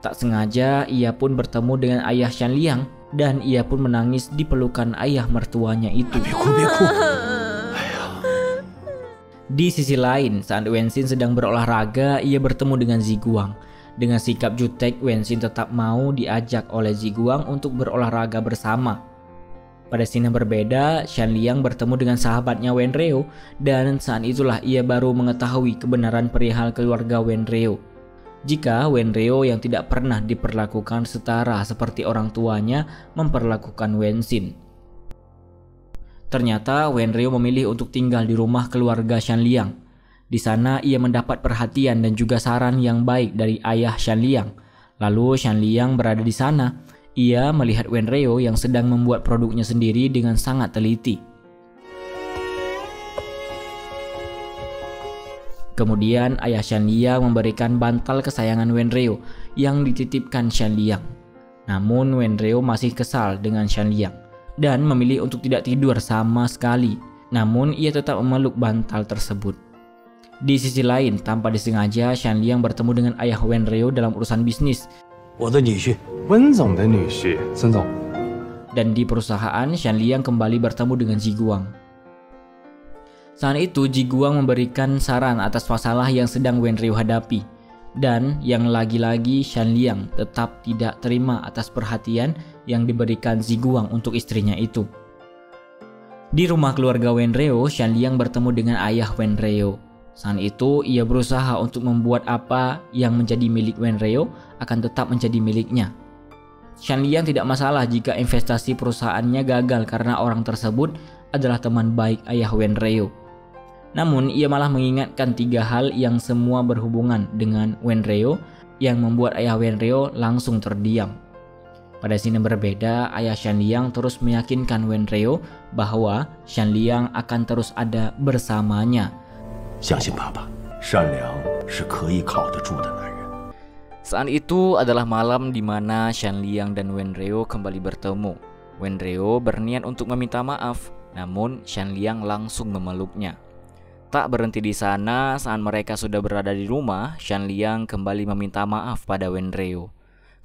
Tak sengaja, ia pun bertemu dengan ayah Shanliang dan ia pun menangis di pelukan ayah mertuanya itu. Di sisi lain, saat Wenxin sedang berolahraga, ia bertemu dengan Ziguang. Dengan sikap jutek, Wenxin tetap mau diajak oleh Ziguang untuk berolahraga bersama. Pada scene yang berbeda, Shanliang bertemu dengan sahabatnya Wenreo dan saat itulah ia baru mengetahui kebenaran perihal keluarga Wenreo. jika Wenryo yang tidak pernah diperlakukan setara seperti orang tuanya memperlakukan Wenxin. Ternyata Wenryo memilih untuk tinggal di rumah keluarga Shanliang. Di sana ia mendapat perhatian dan juga saran yang baik dari ayah Shanliang. Lalu Shanliang berada di sana. Ia melihat Wenryo yang sedang membuat produknya sendiri dengan sangat teliti. Kemudian ayah Shanliang memberikan bantal kesayangan Wenryo yang dititipkan Shanliang. Namun Wenryo masih kesal dengan Shanliang dan memilih untuk tidak tidur sama sekali. Namun ia tetap memeluk bantal tersebut. Di sisi lain, tanpa disengaja Shanliang bertemu dengan ayah Wenryo dalam urusan bisnis. 我的女婿，温总的女婿，孙总， Dan di perusahaan, Shanliang kembali bertemu dengan Ji Guang. Saat itu Ji Guang memberikan saran atas masalah yang sedang Wenryo hadapi. Dan yang lagi-lagi Shanliang tetap tidak terima atas perhatian yang diberikan Ji Guang untuk istrinya itu. Di rumah keluarga Wenryo, Shanliang bertemu dengan ayah Wenryo. Saat itu ia berusaha untuk membuat apa yang menjadi milik Wenryo akan tetap menjadi miliknya. Shanliang tidak masalah jika investasi perusahaannya gagal karena orang tersebut adalah teman baik ayah Wenryo. Namun ia malah mengingatkan 3 hal yang semua berhubungan dengan Wenryo yang membuat ayah Wenryo langsung terdiam. Pada scene yang berbeda, ayah Shanliang terus meyakinkan Wenryo bahwa Shanliang akan terus ada bersamanya. 相信爸爸，善良是可以靠得住的男人。 Saat itu adalah malam di mana Shanliang dan Wenryo kembali bertemu. Wenryo berniat untuk meminta maaf, namun Shanliang langsung memeluknya. Tak berhenti di sana, saat mereka sudah berada di rumah, Shanliang kembali meminta maaf pada Wenryo.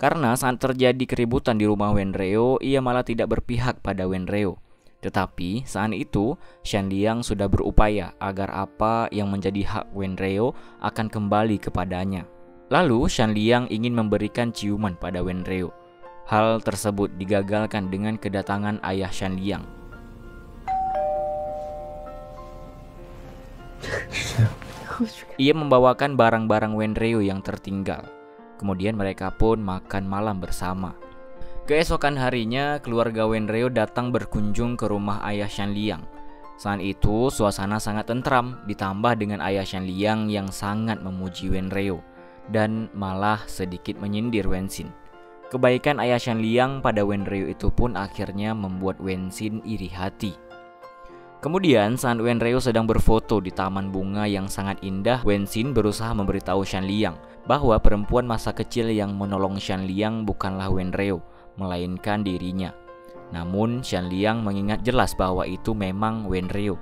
Karena saat terjadi keributan di rumah Wenryo, ia malah tidak berpihak pada Wenryo. Tetapi saat itu, Shanliang sudah berupaya agar apa yang menjadi hak Wenryo akan kembali kepadanya. Lalu Shanliang ingin memberikan ciuman pada Wenryo. Hal tersebut digagalkan dengan kedatangan ayah Shanliang. Ia membawakan barang-barang Wenryo yang tertinggal. Kemudian mereka pun makan malam bersama. Keesokan harinya, keluarga Wenryo datang berkunjung ke rumah ayah Shanliang. Saat itu, suasana sangat tentram, ditambah dengan ayah Shanliang yang sangat memuji Wenryo dan malah sedikit menyindir Wenxin. Kebaikan ayah Shanliang pada Wenryo itu pun akhirnya membuat Wenxin iri hati. Kemudian saat Wenryo sedang berfoto di taman bunga yang sangat indah, Wenxin berusaha memberitahu Shanliang bahwa perempuan masa kecil yang menolong Shanliang bukanlah Wenryo, melainkan dirinya. Namun Shanliang mengingat jelas bahwa itu memang Wenryo.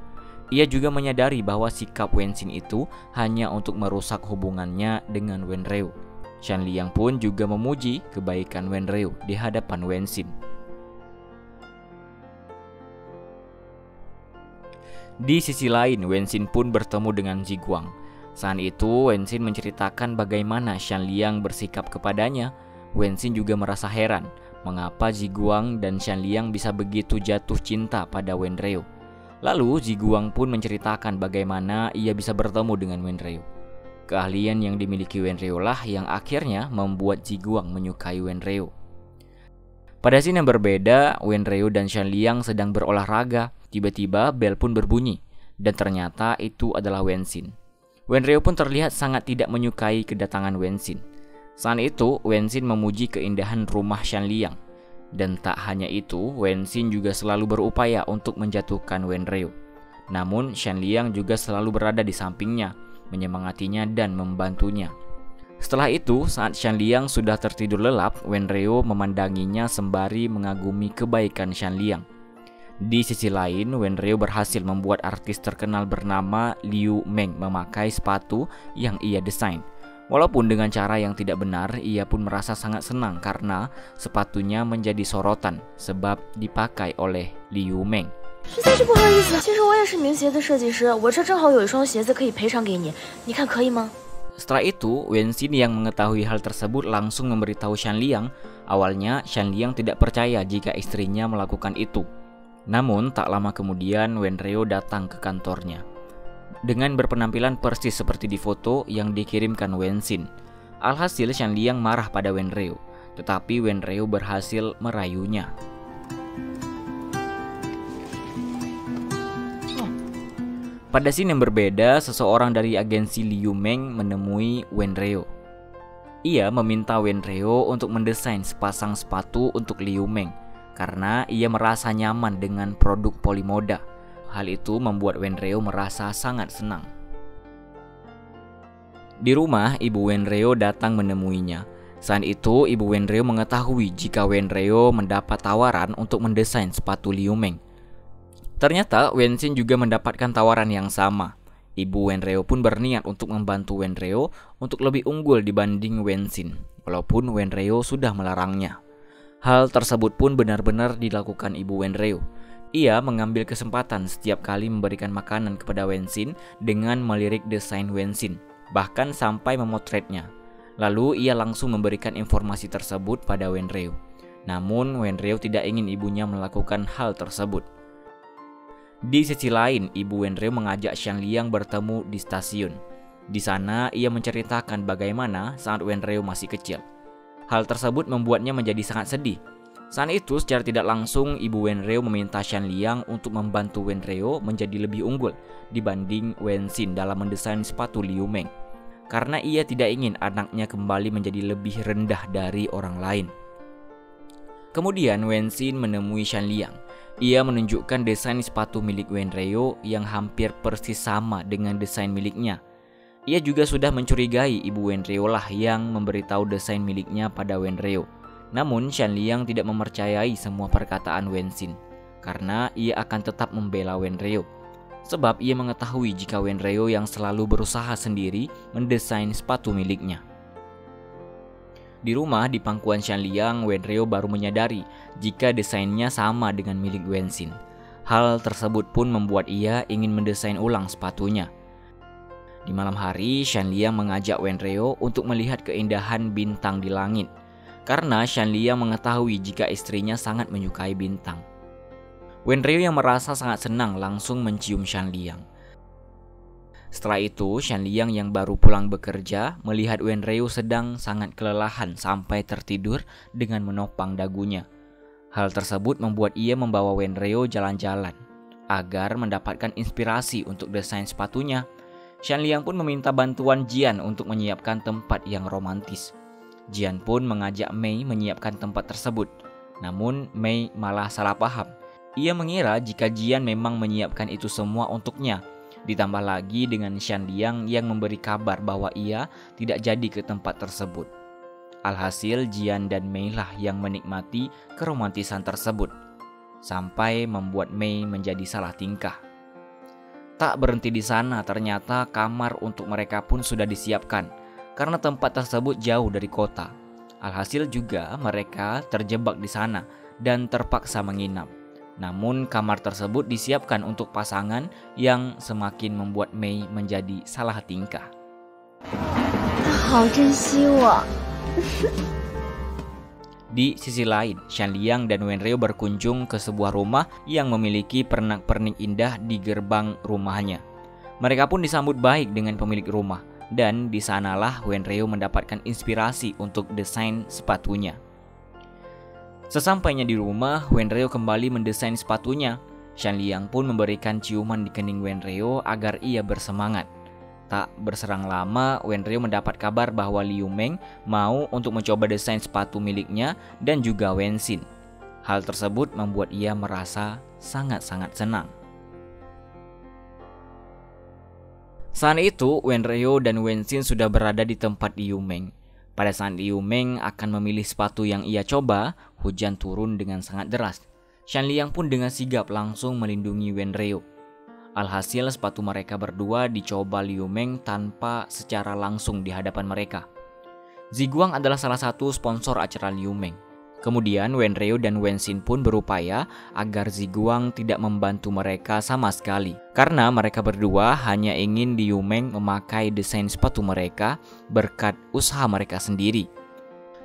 Ia juga menyadari bahwa sikap Wenxin itu hanya untuk merusak hubungannya dengan Wenryo. Shanliang pun juga memuji kebaikan Wenryo di hadapan Wenxin. Di sisi lain, Wenxin pun bertemu dengan Ji Guang. Saat itu, Wenxin menceritakan bagaimana Shanliang bersikap kepadanya. Wenxin juga merasa heran mengapa Ji Guang dan Shanliang bisa begitu jatuh cinta pada Wenryo. Lalu Ji Guang pun menceritakan bagaimana ia bisa bertemu dengan Wenryo. Keahlian yang dimiliki Wenryo lah yang akhirnya membuat Ji Guang menyukai Wenryo. Pada scene yang berbeda, Wenryo dan Shanliang sedang berolahraga. Tiba-tiba bel pun berbunyi, dan ternyata itu adalah Wenxin. Wenryo pun terlihat sangat tidak menyukai kedatangan Wenxin. Saat itu, Wenxin memuji keindahan rumah Shanliang. Dan tak hanya itu, Wenxin juga selalu berupaya untuk menjatuhkan Wenryo. Namun, Shanliang juga selalu berada di sampingnya, menyemangatinya dan membantunya. Setelah itu, saat Shanliang sudah tertidur lelap, Wenryo memandanginya sembari mengagumi kebaikan Shanliang. Di sisi lain, Wenryo berhasil membuat artis terkenal bernama Liu Meng memakai sepatu yang ia desain. Walaupun dengan cara yang tidak benar, ia pun merasa sangat senang karena sepatunya menjadi sorotan sebab dipakai oleh Liu Meng. 实在是不好意思，其实我也是名鞋的设计师，我这正好有一双鞋子可以赔偿给你，你看可以吗？ Setelah itu, Wenxin yang mengetahui hal tersebut langsung memberitahu Shanliang. Awalnya, Shanliang tidak percaya jika istrinya melakukan itu. Namun, tak lama kemudian Wenryo datang ke kantornya dengan berpenampilan persis seperti di foto yang dikirimkan Wenxin. Alhasil Shan Liang marah pada Wen Reo, tetapi Wen Reo berhasil merayunya. Pada scene yang berbeda, seseorang dari agensi Liu Meng menemui Wen Reo. Ia meminta Wen Reo untuk mendesain sepasang sepatu untuk Liu Meng karena ia merasa nyaman dengan produk Polimoda. Hal itu membuat Wen Reo merasa sangat senang. Di rumah, ibu Wen Reo datang menemuinya. Saat itu, ibu Wen Reo mengetahui jika Wen Reo mendapat tawaran untuk mendesain sepatu Liu Meng. Ternyata Wen Xin juga mendapatkan tawaran yang sama. Ibu Wen Reo pun berniat untuk membantu Wen Reo untuk lebih unggul dibanding Wen Xin, walaupun Wen Reo sudah melarangnya. Hal tersebut pun benar-benar dilakukan ibu Wen Reo. Ia mengambil kesempatan setiap kali memberikan makanan kepada Wen Xin dengan melirik desain Wen Xin, bahkan sampai memotretnya. Lalu ia langsung memberikan informasi tersebut pada Wen Reo. Namun Wen Reo tidak ingin ibunya melakukan hal tersebut. Di sisi lain, ibu Wen Reo mengajak Shan Liang bertemu di stasiun. Di sana ia menceritakan bagaimana saat Wen Reo masih kecil. Hal tersebut membuatnya menjadi sangat sedih. Saat itu secara tidak langsung ibu Wen Reo meminta Shan Liang untuk membantu Wen Reo menjadi lebih unggul dibanding Wen Xin dalam mendesain sepatu Liu Meng, karena ia tidak ingin anaknya kembali menjadi lebih rendah dari orang lain. Kemudian Wen Xin menemui Shan Liang. Ia menunjukkan desain sepatu milik Wen Reo yang hampir persis sama dengan desain miliknya. Ia juga sudah mencurigai ibu Wen Reo lah yang memberitahu desain miliknya pada Wen Reo. Namun Shan Liang tidak mempercayai semua perkataan Wen Xin, karena ia akan tetap membela Wen Reo. Sebab ia mengetahui jika Wen Reo yang selalu berusaha sendiri mendesain sepatu miliknya. Di rumah di pangkuan Shan Liang, Wen Reo baru menyadari jika desainnya sama dengan milik Wen Xin. Hal tersebut pun membuat ia ingin mendesain ulang sepatunya. Di malam hari, Shan Liang mengajak Wen Reo untuk melihat keindahan bintang di langit, karena Shan Liang mengetahui jika istrinya sangat menyukai bintang. Wen Reo yang merasa sangat senang langsung mencium Shan Liang. Setelah itu, Shan Liang yang baru pulang bekerja melihat Wen Reo sedang sangat kelelahan sampai tertidur dengan menopang dagunya. Hal tersebut membuat ia membawa Wen Reo jalan-jalan agar mendapatkan inspirasi untuk desain sepatunya. Shan Liang pun meminta bantuan Jian untuk menyiapkan tempat yang romantis. Jian pun mengajak Mei menyiapkan tempat tersebut. Namun Mei malah salah paham. Ia mengira jika Jian memang menyiapkan itu semua untuknya. Ditambah lagi dengan Shan Liang yang memberi kabar bahwa ia tidak jadi ke tempat tersebut. Alhasil Jian dan Mei lah yang menikmati keromantisan tersebut, sampai membuat Mei menjadi salah tingkah. Tak berhenti di sana, ternyata kamar untuk mereka pun sudah disiapkan, karena tempat tersebut jauh dari kota. Alhasil juga mereka terjebak di sana dan terpaksa menginap. Namun kamar tersebut disiapkan untuk pasangan yang semakin membuat Mei menjadi salah tingkah. Di sisi lain, Shan Liang dan Wen Reo berkunjung ke sebuah rumah yang memiliki pernak-pernik indah di gerbang rumahnya. Mereka pun disambut baik dengan pemilik rumah, dan di sanalah Wen Reo mendapatkan inspirasi untuk desain sepatunya. Sesampainya di rumah, Wen Reo kembali mendesain sepatunya. Shan Liang pun memberikan ciuman di kening Wen Reo agar ia bersemangat. Tak berserang lama, Wen Reo mendapat kabar bahwa Liu Meng mau untuk mencoba desain sepatu miliknya dan juga Wen Xin. Hal tersebut membuat ia merasa sangat-sangat senang. Saat itu, Wen Reo dan Wen Xin sudah berada di tempat Liu Meng. Pada saat Liu Meng akan memilih sepatu yang ia coba, hujan turun dengan sangat deras. Shan Liang pun dengan sigap langsung melindungi Wen Reo. Alhasil sepatu mereka berdua dicoba Liu Meng tanpa secara langsung di hadapan mereka. Ziguang adalah salah satu sponsor acara Liu Meng. Kemudian Wen Reo dan Wen Xin pun berupaya agar Ziguang tidak membantu mereka sama sekali, karena mereka berdua hanya ingin Liu Meng memakai desain sepatu mereka berkat usaha mereka sendiri.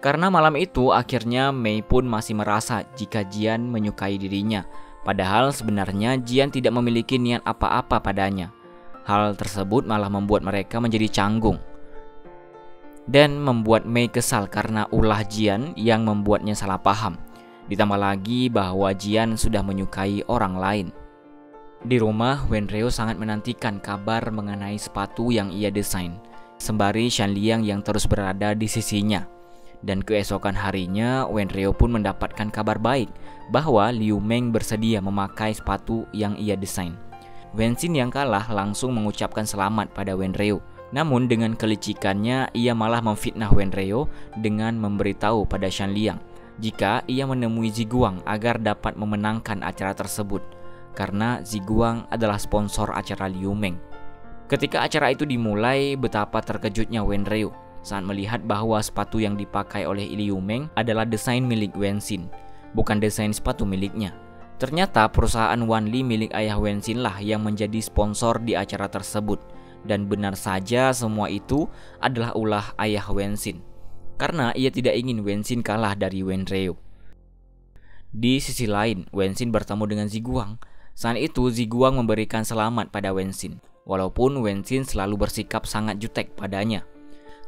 Karena malam itu akhirnya Mei pun masih merasa jika Jian menyukai dirinya, padahal sebenarnya Jian tidak memiliki niat apa-apa padanya. Hal tersebut malah membuat mereka menjadi canggung. dan membuat Mei kesal karena ulah Jian yang membuatnya salah paham. Ditambah lagi bahwa Jian sudah menyukai orang lain. Di rumah, Wenreo sangat menantikan kabar mengenai sepatu yang ia desain, sembari Shanliang yang terus berada di sisinya. Dan keesokan harinya, Wenreo pun mendapatkan kabar baik bahwa Liu Meng bersedia memakai sepatu yang ia desain. Wenxin yang kalah langsung mengucapkan selamat pada Wenreo. Namun dengan kelicikannya, ia malah memfitnah Wenreo dengan memberitahu pada Shanliang jika ia menemui Ziguang agar dapat memenangkan acara tersebut, karena Ziguang adalah sponsor acara Liu Meng. Ketika acara itu dimulai, betapa terkejutnya Wenreo saat melihat bahwa sepatu yang dipakai oleh Liu Meng adalah desain milik Wenxin, bukan desain sepatu miliknya. Ternyata perusahaan Wanli milik ayah Wenxin lah yang menjadi sponsor di acara tersebut. Dan benar saja semua itu adalah ulah ayah Wenxin, karena ia tidak ingin Wenxin kalah dari Wenreo. Di sisi lain, Wenxin bertemu dengan Ziguang. Saat itu Ziguang memberikan selamat pada Wenxin, walaupun Wenxin selalu bersikap sangat jutek padanya.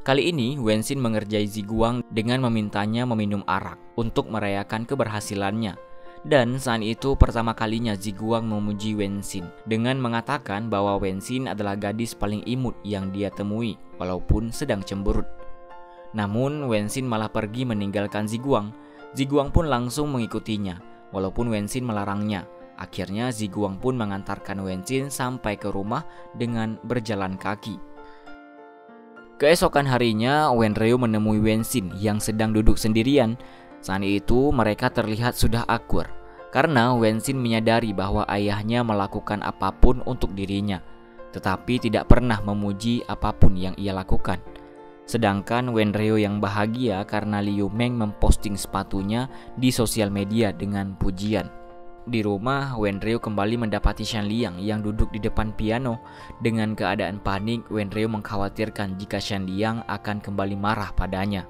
Kali ini Wenxin mengerjai Ziguang dengan memintanya meminum arak untuk merayakan keberhasilannya. Dan saat itu pertama kalinya Ziguang memuji Wenxin dengan mengatakan bahwa Wenxin adalah gadis paling imut yang dia temui walaupun sedang cemberut. Namun Wenxin malah pergi meninggalkan Ziguang. Ziguang pun langsung mengikutinya walaupun Wenxin melarangnya. Akhirnya Ziguang pun mengantarkan Wenxin sampai ke rumah dengan berjalan kaki. Keesokan harinya Wenreo menemui Wenxin yang sedang duduk sendirian. Saat itu mereka terlihat sudah akur karena Wenxin menyadari bahwa ayahnya melakukan apapun untuk dirinya, tetapi tidak pernah memuji apapun yang ia lakukan. Sedangkan Wenreo yang bahagia karena Liu Meng memposting sepatunya di sosial media dengan pujian. Di rumah, Wenreo kembali mendapati Shanliang yang duduk di depan piano. Dengan keadaan panik, Wenreo mengkhawatirkan jika Shanliang akan kembali marah padanya.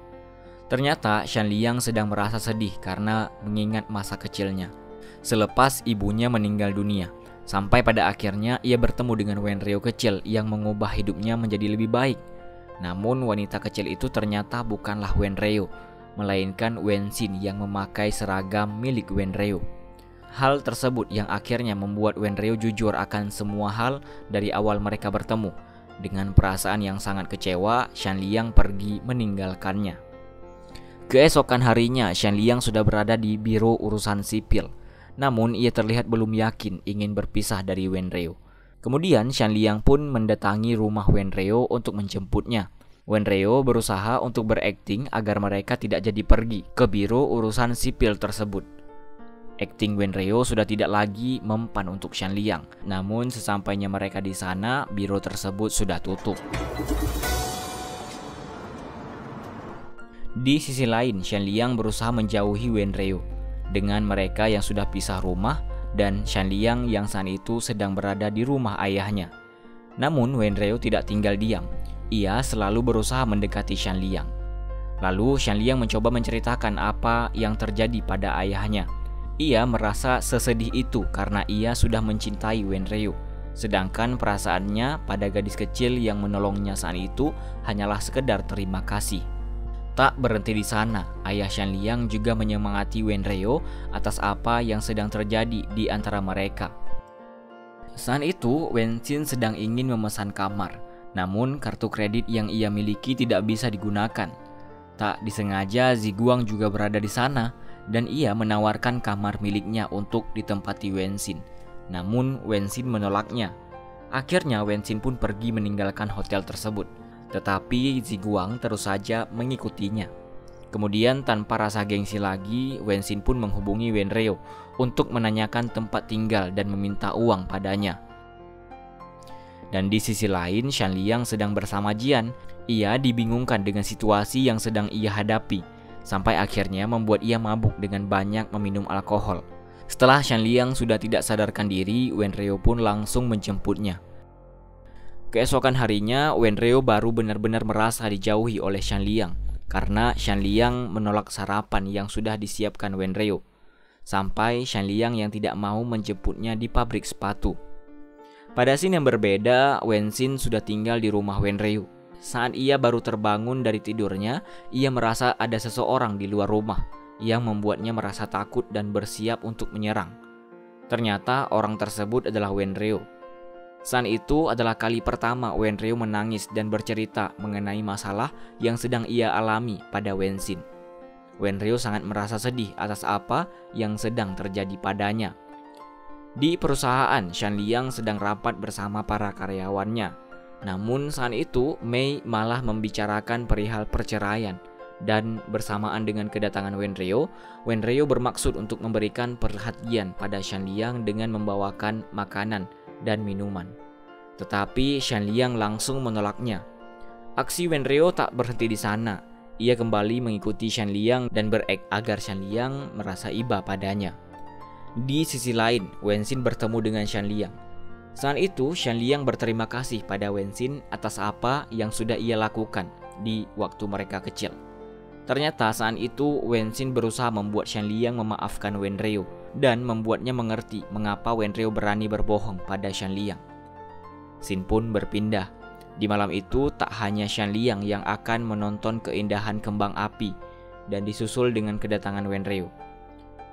Ternyata Shanliang sedang merasa sedih karena mengingat masa kecilnya selepas ibunya meninggal dunia. Sampai pada akhirnya ia bertemu dengan Wenreo kecil yang mengubah hidupnya menjadi lebih baik. Namun wanita kecil itu ternyata bukanlah Wenreo, melainkan Wenxin yang memakai seragam milik Wenreo. Hal tersebut yang akhirnya membuat Wenreo jujur akan semua hal dari awal mereka bertemu. Dengan perasaan yang sangat kecewa, Shanliang pergi meninggalkannya. Keesokan harinya, Shanliang sudah berada di biro urusan sipil. Namun ia terlihat belum yakin ingin berpisah dari Wenreo. Kemudian Shanliang pun mendatangi rumah Wenreo untuk menjemputnya. Wenreo berusaha untuk berakting agar mereka tidak jadi pergi ke biro urusan sipil tersebut. Akting Wenreo sudah tidak lagi mempan untuk Shanliang. Namun sesampainya mereka di sana, biro tersebut sudah tutup. Di sisi lain, Shanliang berusaha menjauhi Wenreo dengan mereka yang sudah pisah rumah dan Shanliang yang saat itu sedang berada di rumah ayahnya. Namun Wenreo tidak tinggal diam. Ia selalu berusaha mendekati Shanliang. Lalu Shanliang mencoba menceritakan apa yang terjadi pada ayahnya. Ia merasa sesedih itu karena ia sudah mencintai Wenreo, sedangkan perasaannya pada gadis kecil yang menolongnya saat itu hanyalah sekedar terima kasih. Tak berhenti di sana, ayah Shanliang juga menyemangati Wenreo atas apa yang sedang terjadi di antara mereka. Saat itu, Wenxin sedang ingin memesan kamar, namun kartu kredit yang ia miliki tidak bisa digunakan. Tak disengaja, Ziguang juga berada di sana dan ia menawarkan kamar miliknya untuk ditempati Wenxin. Namun Wenxin menolaknya. Akhirnya Wenxin pun pergi meninggalkan hotel tersebut. Tetapi Ziguang terus saja mengikutinya. Kemudian tanpa rasa gengsi lagi, Wenxin pun menghubungi Wenreo untuk menanyakan tempat tinggal dan meminta uang padanya. Dan di sisi lain, Shanliang sedang bersama Jian. Ia dibingungkan dengan situasi yang sedang ia hadapi, sampai akhirnya membuat ia mabuk dengan banyak meminum alkohol. Setelah Shanliang sudah tidak sadarkan diri, Wenreo pun langsung menjemputnya. Keesokan harinya, Wenreo baru benar-benar merasa dijauhi oleh Shanliang karena Shanliang menolak sarapan yang sudah disiapkan Wenreo. Sampai Shanliang yang tidak mau menjemputnya di pabrik sepatu. Pada scene yang berbeda, Wenxin sudah tinggal di rumah Wenreo. saat ia baru terbangun dari tidurnya, ia merasa ada seseorang di luar rumah yang membuatnya merasa takut dan bersiap untuk menyerang. Ternyata orang tersebut adalah Wenryo. Saat itu adalah kali pertama Wenryo menangis dan bercerita mengenai masalah yang sedang ia alami pada Wenshin. Wenryo sangat merasa sedih atas apa yang sedang terjadi padanya. Di perusahaan, Shanliang sedang rapat bersama para karyawannya. Namun saat itu Mei malah membicarakan perihal perceraian. Dan bersamaan dengan kedatangan Wenryo, Wenryo bermaksud untuk memberikan perhatian pada Shanliang dengan membawakan makanan dan minuman. Tetapi Shanliang langsung menolaknya. Aksi Wenryo tak berhenti di sana. Ia kembali mengikuti Shanliang dan agar Shanliang merasa iba padanya. Di sisi lain, Wenshin bertemu dengan Shanliang. Saat itu, Shanliang berterima kasih pada Wenshin atas apa yang sudah ia lakukan di waktu mereka kecil. Ternyata saat itu Wenshin berusaha membuat Shanliang memaafkan Wenryo dan membuatnya mengerti mengapa Wenryo berani berbohong pada Shanliang. Scene pun berpindah. Di malam itu tak hanya Shanliang yang akan menonton keindahan kembang api dan disusul dengan kedatangan Wenryo.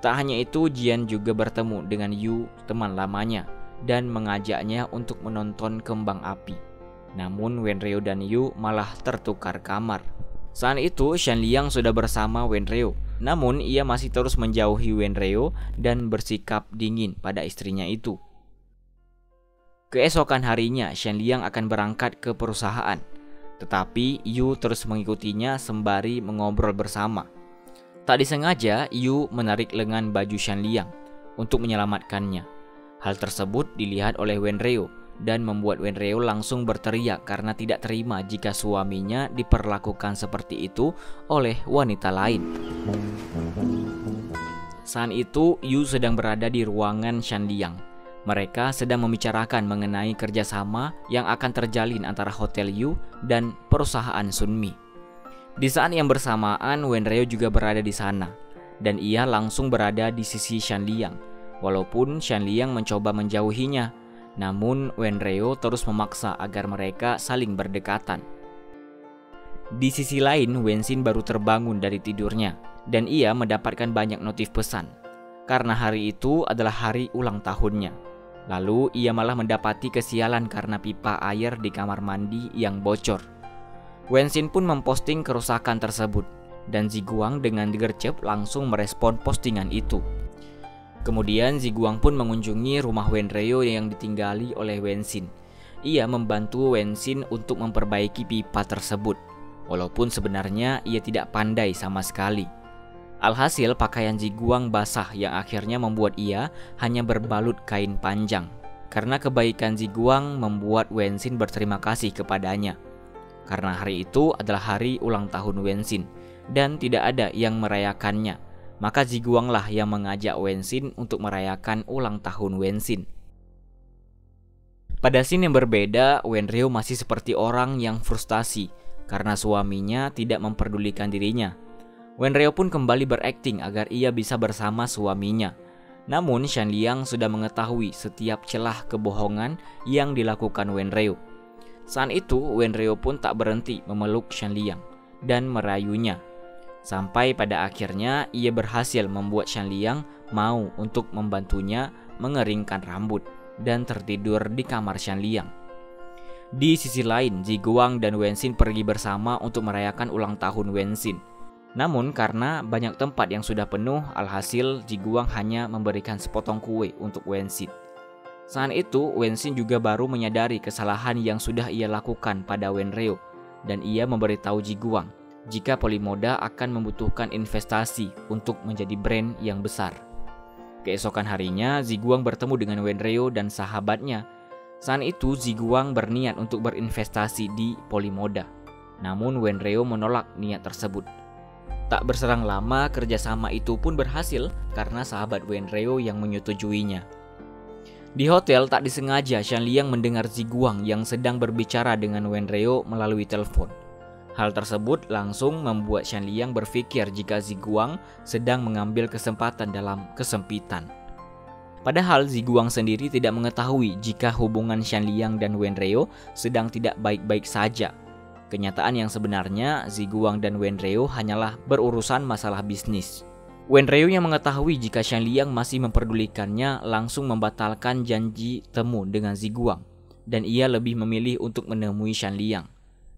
Tak hanya itu, Jian juga bertemu dengan Yu, teman lamanya, dan mengajaknya untuk menonton kembang api. Namun Wenryo dan Yu malah tertukar kamar. Saat itu Shanliang sudah bersama Wenryo, namun ia masih terus menjauhi Wenryo dan bersikap dingin pada istrinya itu. Keesokan harinya Shanliang akan berangkat ke perusahaan, tetapi Yu terus mengikutinya sembari mengobrol bersama. Tak disengaja Yu menarik lengan baju Shanliang untuk menyelamatkannya. Hal tersebut dilihat oleh Wenryo dan membuat Wenryo langsung berteriak karena tidak terima jika suaminya diperlakukan seperti itu oleh wanita lain. Saat itu Yu sedang berada di ruangan Shanliang. Mereka sedang membicarakan mengenai kerjasama yang akan terjalin antara Hotel Yu dan perusahaan Sunmi. Di saat yang bersamaan Wenryo juga berada di sana dan ia langsung berada di sisi Shanliang. Walaupun Shanliang mencoba menjauhinya, namun Wenryo terus memaksa agar mereka saling berdekatan. Di sisi lain, Wenshin baru terbangun dari tidurnya dan ia mendapatkan banyak notif pesan karena hari itu adalah hari ulang tahunnya. Lalu ia malah mendapati kesialan karena pipa air di kamar mandi yang bocor. Wenshin pun memposting kerusakan tersebut dan Ziguang dengan gercep langsung merespon postingan itu. Kemudian Ziguang pun mengunjungi rumah Wenryo yang ditinggali oleh Wenshin. Ia membantu Wenshin untuk memperbaiki pipa tersebut, walaupun sebenarnya ia tidak pandai sama sekali. Alhasil pakaian Ziguang basah yang akhirnya membuat ia hanya berbalut kain panjang. Karena kebaikan Ziguang membuat Wenshin berterima kasih kepadanya. Karena hari itu adalah hari ulang tahun Wenshin dan tidak ada yang merayakannya, maka Ziguang lah yang mengajak Wenshin untuk merayakan ulang tahun Wenshin. Pada scene yang berbeda, Wenryo masih seperti orang yang frustasi karena suaminya tidak memperdulikan dirinya. Wenryo pun kembali berakting agar ia bisa bersama suaminya. Namun Shanliang sudah mengetahui setiap celah kebohongan yang dilakukan Wenryo. Saat itu Wenryo pun tak berhenti memeluk Shanliang dan merayunya. Sampai pada akhirnya ia berhasil membuat Shanliang mau untuk membantunya mengeringkan rambut dan tertidur di kamar Shanliang. Di sisi lain, Ziguang dan Wenshin pergi bersama untuk merayakan ulang tahun Wenshin. Namun karena banyak tempat yang sudah penuh, alhasil Ziguang hanya memberikan sepotong kue untuk Wenshin. Saat itu Wenshin juga baru menyadari kesalahan yang sudah ia lakukan pada Wenryo dan ia memberitahu Ziguang jika Polymoda akan membutuhkan investasi untuk menjadi brand yang besar. Keesokan harinya Ziguang bertemu dengan Wenryo dan sahabatnya. Saat itu Ziguang berniat untuk berinvestasi di Polymoda. Namun Wenryo menolak niat tersebut. Tak berserang lama, kerjasama itu pun berhasil karena sahabat Wenryo yang menyetujuinya. Di hotel, tak disengaja Shanliang mendengar Ziguang yang sedang berbicara dengan Wenryo melalui telepon. Hal tersebut langsung membuat Shanliang berpikir jika Ziguang sedang mengambil kesempatan dalam kesempitan. Padahal Ziguang sendiri tidak mengetahui jika hubungan Shanliang dan Wenryo sedang tidak baik-baik saja. Kenyataan yang sebenarnya, Ziguang dan Wenreo hanyalah berurusan masalah bisnis. Wenreo yang mengetahui jika Shan Liang masih memperdulikannya langsung membatalkan janji temu dengan Ziguang, dan ia lebih memilih untuk menemui Shan Liang.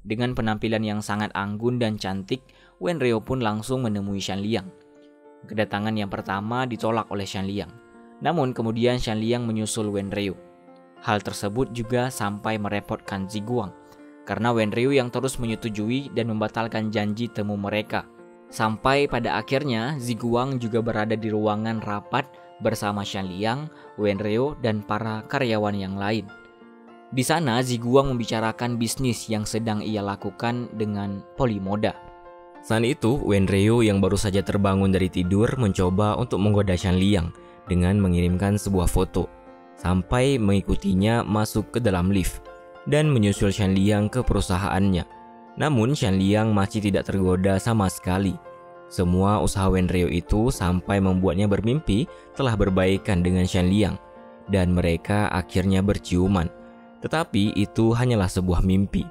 Dengan penampilan yang sangat anggun dan cantik, Wenreo pun langsung menemui Shan Liang. Kedatangan yang pertama ditolak oleh Shan Liang, namun kemudian Shan Liang menyusul Wenreo. Hal tersebut juga sampai merepotkan Ziguang, karena Wenreo yang terus menyetujui dan membatalkan janji temu mereka. Sampai pada akhirnya Ziguang juga berada di ruangan rapat bersama Shan Liang, Wenreo, dan para karyawan yang lain. Di sana Ziguang membicarakan bisnis yang sedang ia lakukan dengan Polymoda. Saat itu Wenreo yang baru saja terbangun dari tidur mencoba untuk menggoda Shan Liang dengan mengirimkan sebuah foto, sampai mengikutinya masuk ke dalam lift dan menyusul Shan Liang ke perusahaannya. Namun Shan Liang masih tidak tergoda sama sekali. Semua usaha Wenreo itu sampai membuatnya bermimpi telah berbaikan dengan Shan Liang, dan mereka akhirnya berciuman. Tetapi itu hanyalah sebuah mimpi.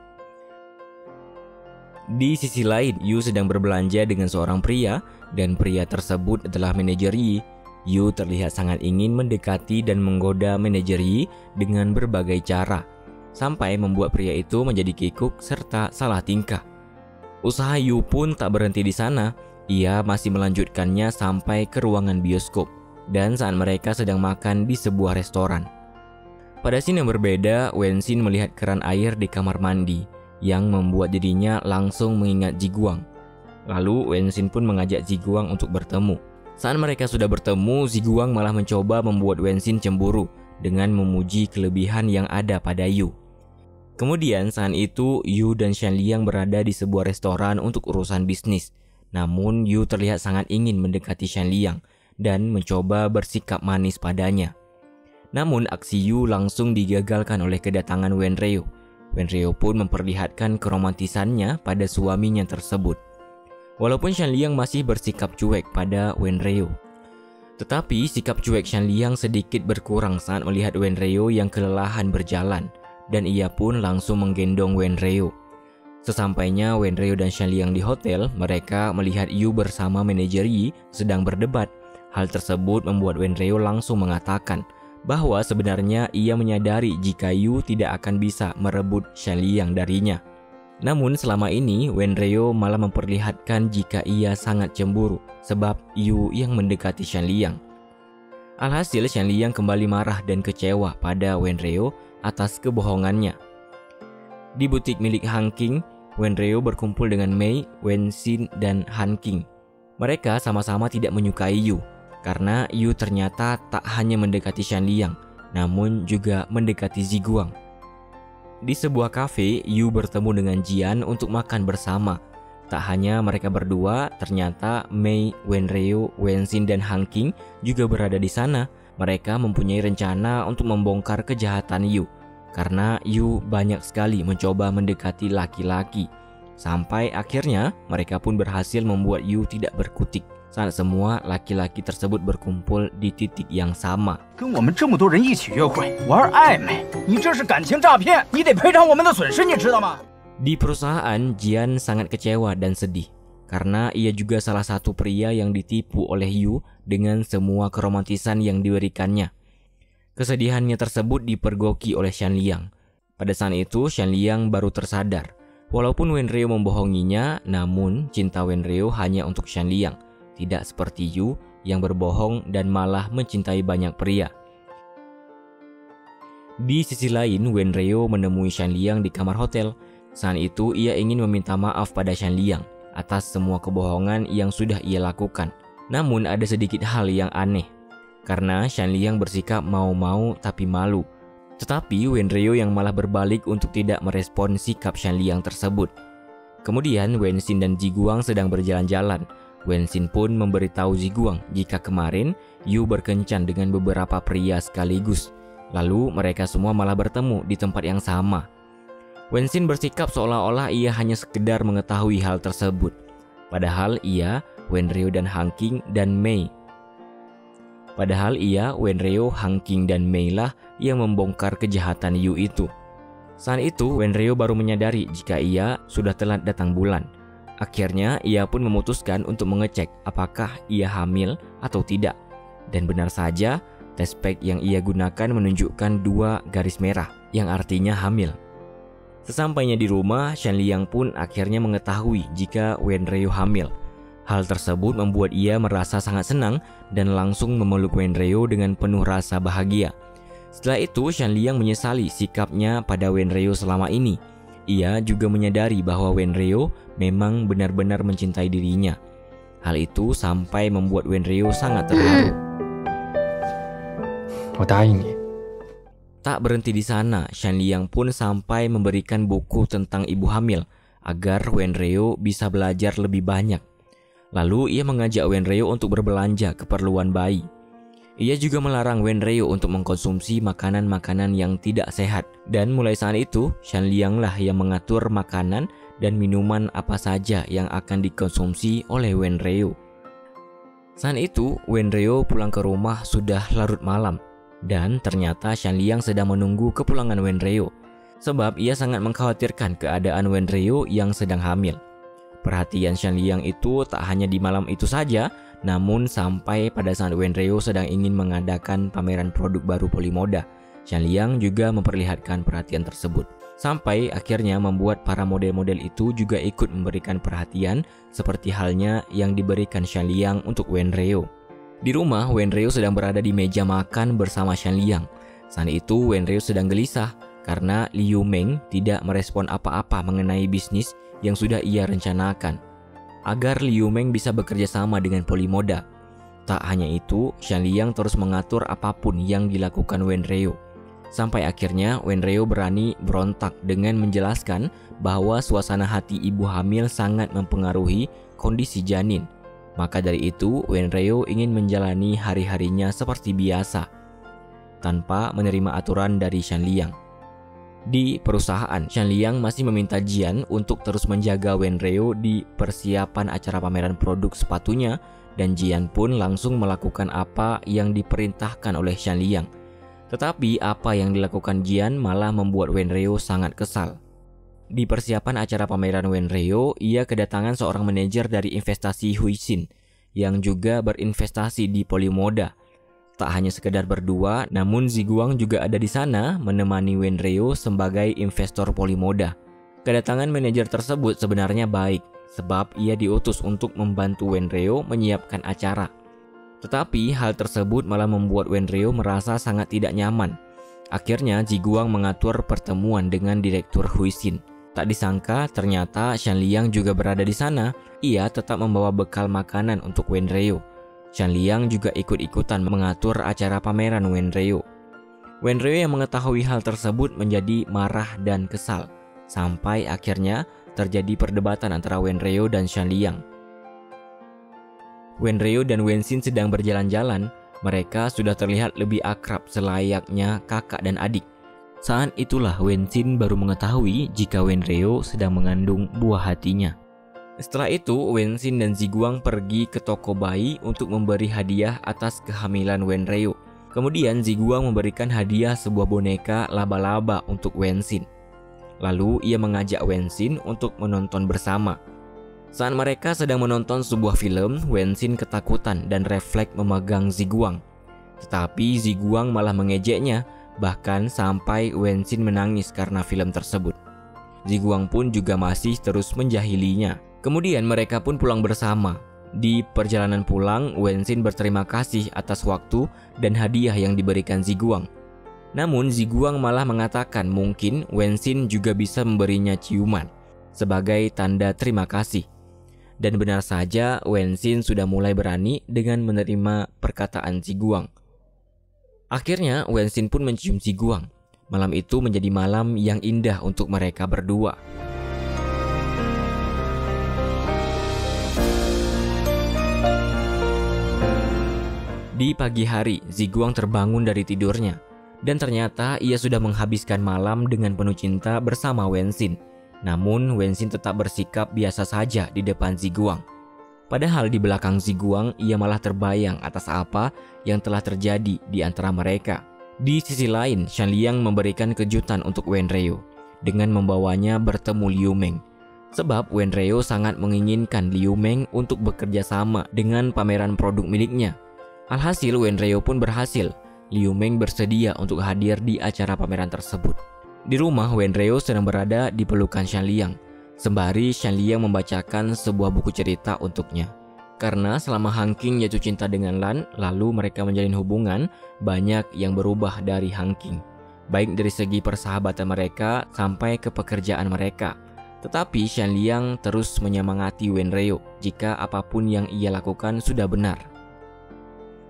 Di sisi lain, Yu sedang berbelanja dengan seorang pria, dan pria tersebut adalah manajer Yi. Yu terlihat sangat ingin mendekati dan menggoda manajer Yi dengan berbagai cara, sampai membuat pria itu menjadi kikuk serta salah tingkah. Usaha Yu pun tak berhenti di sana. Ia masih melanjutkannya sampai ke ruangan bioskop, dan saat mereka sedang makan di sebuah restoran. Pada scene yang berbeda, Wenxin melihat keran air di kamar mandi, yang membuat dirinya langsung mengingat Ziguang. Lalu Wenxin pun mengajak Ziguang untuk bertemu. Saat mereka sudah bertemu, Ziguang malah mencoba membuat Wenxin cemburu dengan memuji kelebihan yang ada pada Yu. Kemudian saat itu Yu dan Shan Liang berada di sebuah restoran untuk urusan bisnis. Namun Yu terlihat sangat ingin mendekati Shan Liang dan mencoba bersikap manis padanya. Namun aksi Yu langsung digagalkan oleh kedatangan Wenreo. Wenreo pun memperlihatkan keromantisannya pada suaminya tersebut. Walaupun Shan Liang masih bersikap cuek pada Wenreo, tetapi sikap cuek Shan Liang sedikit berkurang saat melihat Wenreo yang kelelahan berjalan, dan ia pun langsung menggendong Wenreo. Sesampainya Wenreo dan Shan Liang di hotel, mereka melihat Yu bersama manajer Yi sedang berdebat. Hal tersebut membuat Wenreo langsung mengatakan bahwa sebenarnya ia menyadari jika Yu tidak akan bisa merebut Shan Liang darinya. Namun selama ini Wenreo malah memperlihatkan jika ia sangat cemburu sebab Yu yang mendekati Shan Liang. Alhasil Shan Liang kembali marah dan kecewa pada Wenreo atas kebohongannya. Di butik milik Han Qing, Wenreo berkumpul dengan Mei, Wenxin, dan Han Qing. Mereka sama-sama tidak menyukai Yu, karena Yu ternyata tak hanya mendekati Shan Liang, namun juga mendekati Ziguang. Di sebuah kafe, Yu bertemu dengan Jian untuk makan bersama. Tak hanya mereka berdua, ternyata Mei, Wenreo, Wenxin, dan Han Qing juga berada di sana. Mereka mempunyai rencana untuk membongkar kejahatan Yu, karena Yu banyak sekali mencoba mendekati laki-laki. Sampai akhirnya mereka pun berhasil membuat Yu tidak berkutik saat semua laki-laki tersebut berkumpul di titik yang sama. Di perusahaan, Jian sangat kecewa dan sedih karena ia juga salah satu pria yang ditipu oleh Yu dengan semua keromantisan yang diberikannya. Kesedihannya tersebut dipergoki oleh Shan Liang. Pada saat itu Shan Liang baru tersadar. Walaupun Wenreo membohonginya, namun cinta Wenreo hanya untuk Shan Liang, tidak seperti Yu yang berbohong dan malah mencintai banyak pria. Di sisi lain, Wenreo menemui Shan Liang di kamar hotel. Saat itu ia ingin meminta maaf pada Shan Liang atas semua kebohongan yang sudah ia lakukan. Namun ada sedikit hal yang aneh, karena Shan Liang bersikap mau-mau tapi malu. Tetapi Wenreo yang malah berbalik untuk tidak merespon sikap Shan Liang tersebut. Kemudian Wenxin dan Ziguang sedang berjalan-jalan. Wenxin pun memberitahu Ziguang jika kemarin Yu berkencan dengan beberapa pria sekaligus. Lalu mereka semua malah bertemu di tempat yang sama. Wenxin bersikap seolah-olah ia hanya sekedar mengetahui hal tersebut. Padahal ia, Wenreo dan Han Qing dan Mei. Wenreo, Han Qing dan Mei lah yang membongkar kejahatan Yu itu. Saat itu Wenryo baru menyadari jika ia sudah telat datang bulan. Akhirnya ia pun memutuskan untuk mengecek apakah ia hamil atau tidak. Dan benar saja, tes pack yang ia gunakan menunjukkan 2 garis merah yang artinya hamil. Sesampainya di rumah, Shan Liang pun akhirnya mengetahui jika Wenryo hamil. Hal tersebut membuat ia merasa sangat senang dan langsung memeluk Wenryo dengan penuh rasa bahagia. Setelah itu, Shan Liang menyesali sikapnya pada Wenryo selama ini. Ia juga menyadari bahwa Wenryo memang benar-benar mencintai dirinya. Hal itu sampai membuat Wenryo sangat terharu. Tak berhenti di sana, Shan Liang pun sampai memberikan buku tentang ibu hamil agar Wenryo bisa belajar lebih banyak. Lalu ia mengajak Wenryo untuk berbelanja keperluan bayi. Ia juga melarang Wenryo untuk mengkonsumsi makanan-makanan yang tidak sehat. Dan mulai saat itu, Shan Liang lah yang mengatur makanan dan minuman apa saja yang akan dikonsumsi oleh Wenryo. Saat itu, Wenryo pulang ke rumah sudah larut malam. Dan ternyata Shan Liang sedang menunggu kepulangan Wenryo, sebab ia sangat mengkhawatirkan keadaan Wenryo yang sedang hamil. Perhatian Shan Liang itu tak hanya di malam itu saja, namun sampai pada saat Wenryo sedang ingin mengadakan pameran produk baru Polimoda, Shan Liang juga memperlihatkan perhatian tersebut. Sampai akhirnya membuat para model-model itu juga ikut memberikan perhatian seperti halnya yang diberikan Shan Liang untuk Wenryo. Di rumah, Wenryo sedang berada di meja makan bersama Shan Liang. Saat itu Wenryo sedang gelisah karena Liu Meng tidak merespon apa-apa mengenai bisnis yang sudah ia rencanakan agar Liu Meng bisa bekerja sama dengan Polimoda. Tak hanya itu, Shan Liang terus mengatur apapun yang dilakukan Wenryo. Sampai akhirnya Wenryo berani berontak dengan menjelaskan bahwa suasana hati ibu hamil sangat mempengaruhi kondisi janin. Maka dari itu, Wenryo ingin menjalani hari-harinya seperti biasa, tanpa menerima aturan dari Shan Liang. Di perusahaan, Shan Liang masih meminta Jian untuk terus menjaga Wenryo di persiapan acara pameran produk sepatunya, dan Jian pun langsung melakukan apa yang diperintahkan oleh Shan Liang. Tetapi apa yang dilakukan Jian malah membuat Wenryo sangat kesal. Di persiapan acara pameran Wenryo, ia kedatangan seorang manajer dari investasi Huixin yang juga berinvestasi di Polimoda. Tak hanya sekedar berdua, namun Ziguang juga ada di sana menemani Wenryo sebagai investor Polimoda. Kedatangan manajer tersebut sebenarnya baik, sebab ia diutus untuk membantu Wenryo menyiapkan acara. Tetapi hal tersebut malah membuat Wenryo merasa sangat tidak nyaman. Akhirnya Ziguang mengatur pertemuan dengan direktur Huixin. Tak disangka ternyata Shan Liang juga berada di sana. Ia tetap membawa bekal makanan untuk Wenryo. Shan Liang juga ikut-ikutan mengatur acara pameran Wenryo. Wenryo yang mengetahui hal tersebut menjadi marah dan kesal. Sampai akhirnya terjadi perdebatan antara Wenryo dan Shan Liang. Wenryo dan Wenxin sedang berjalan-jalan. Mereka sudah terlihat lebih akrab selayaknya kakak dan adik. Saat itulah Wenxin baru mengetahui jika Wenryo sedang mengandung buah hatinya. Setelah itu, Wenxin dan Ziguang pergi ke toko bayi untuk memberi hadiah atas kehamilan Wenryo. Kemudian Ziguang memberikan hadiah sebuah boneka laba-laba untuk Wenxin. Lalu ia mengajak Wenxin untuk menonton bersama. Saat mereka sedang menonton sebuah film, Wenxin ketakutan dan refleks memegang Ziguang. Tetapi Ziguang malah mengejeknya. Bahkan sampai Wenxin menangis karena film tersebut. Ziguang pun juga masih terus menjahilinya. Kemudian mereka pun pulang bersama. Di perjalanan pulang, Wenxin berterima kasih atas waktu dan hadiah yang diberikan Ziguang. Namun Ziguang malah mengatakan mungkin Wenxin juga bisa memberinya ciuman sebagai tanda terima kasih. Dan benar saja Wenxin sudah mulai berani dengan menerima perkataan Ziguang. Akhirnya Wenxin pun mencium Ziguang. Malam itu menjadi malam yang indah untuk mereka berdua. Di pagi hari, Ziguang terbangun dari tidurnya. Dan ternyata ia sudah menghabiskan malam dengan penuh cinta bersama Wenxin. Namun Wenxin tetap bersikap biasa saja di depan Ziguang. Padahal di belakang Ziguang ia malah terbayang atas apa yang telah terjadi di antara mereka. Di sisi lain, Shan Liang memberikan kejutan untuk Wenryo. dengan membawanya bertemu Liu Meng. Sebab Wen Reo sangat menginginkan Liu Meng untuk bekerja sama dengan pameran produk miliknya. Alhasil Wen Reo pun berhasil. Liu Meng bersedia untuk hadir di acara pameran tersebut. Di rumah, Wen Reo sedang berada di pelukan Shan Liang, sembari Shan Liang membacakan sebuah buku cerita untuknya. Karena selama Han Qing jatuh cinta dengan Lan, lalu mereka menjalin hubungan, banyak yang berubah dari Han Qing, baik dari segi persahabatan mereka sampai ke pekerjaan mereka. Tetapi Shan Liang terus menyemangati Wen Reo jika apapun yang ia lakukan sudah benar.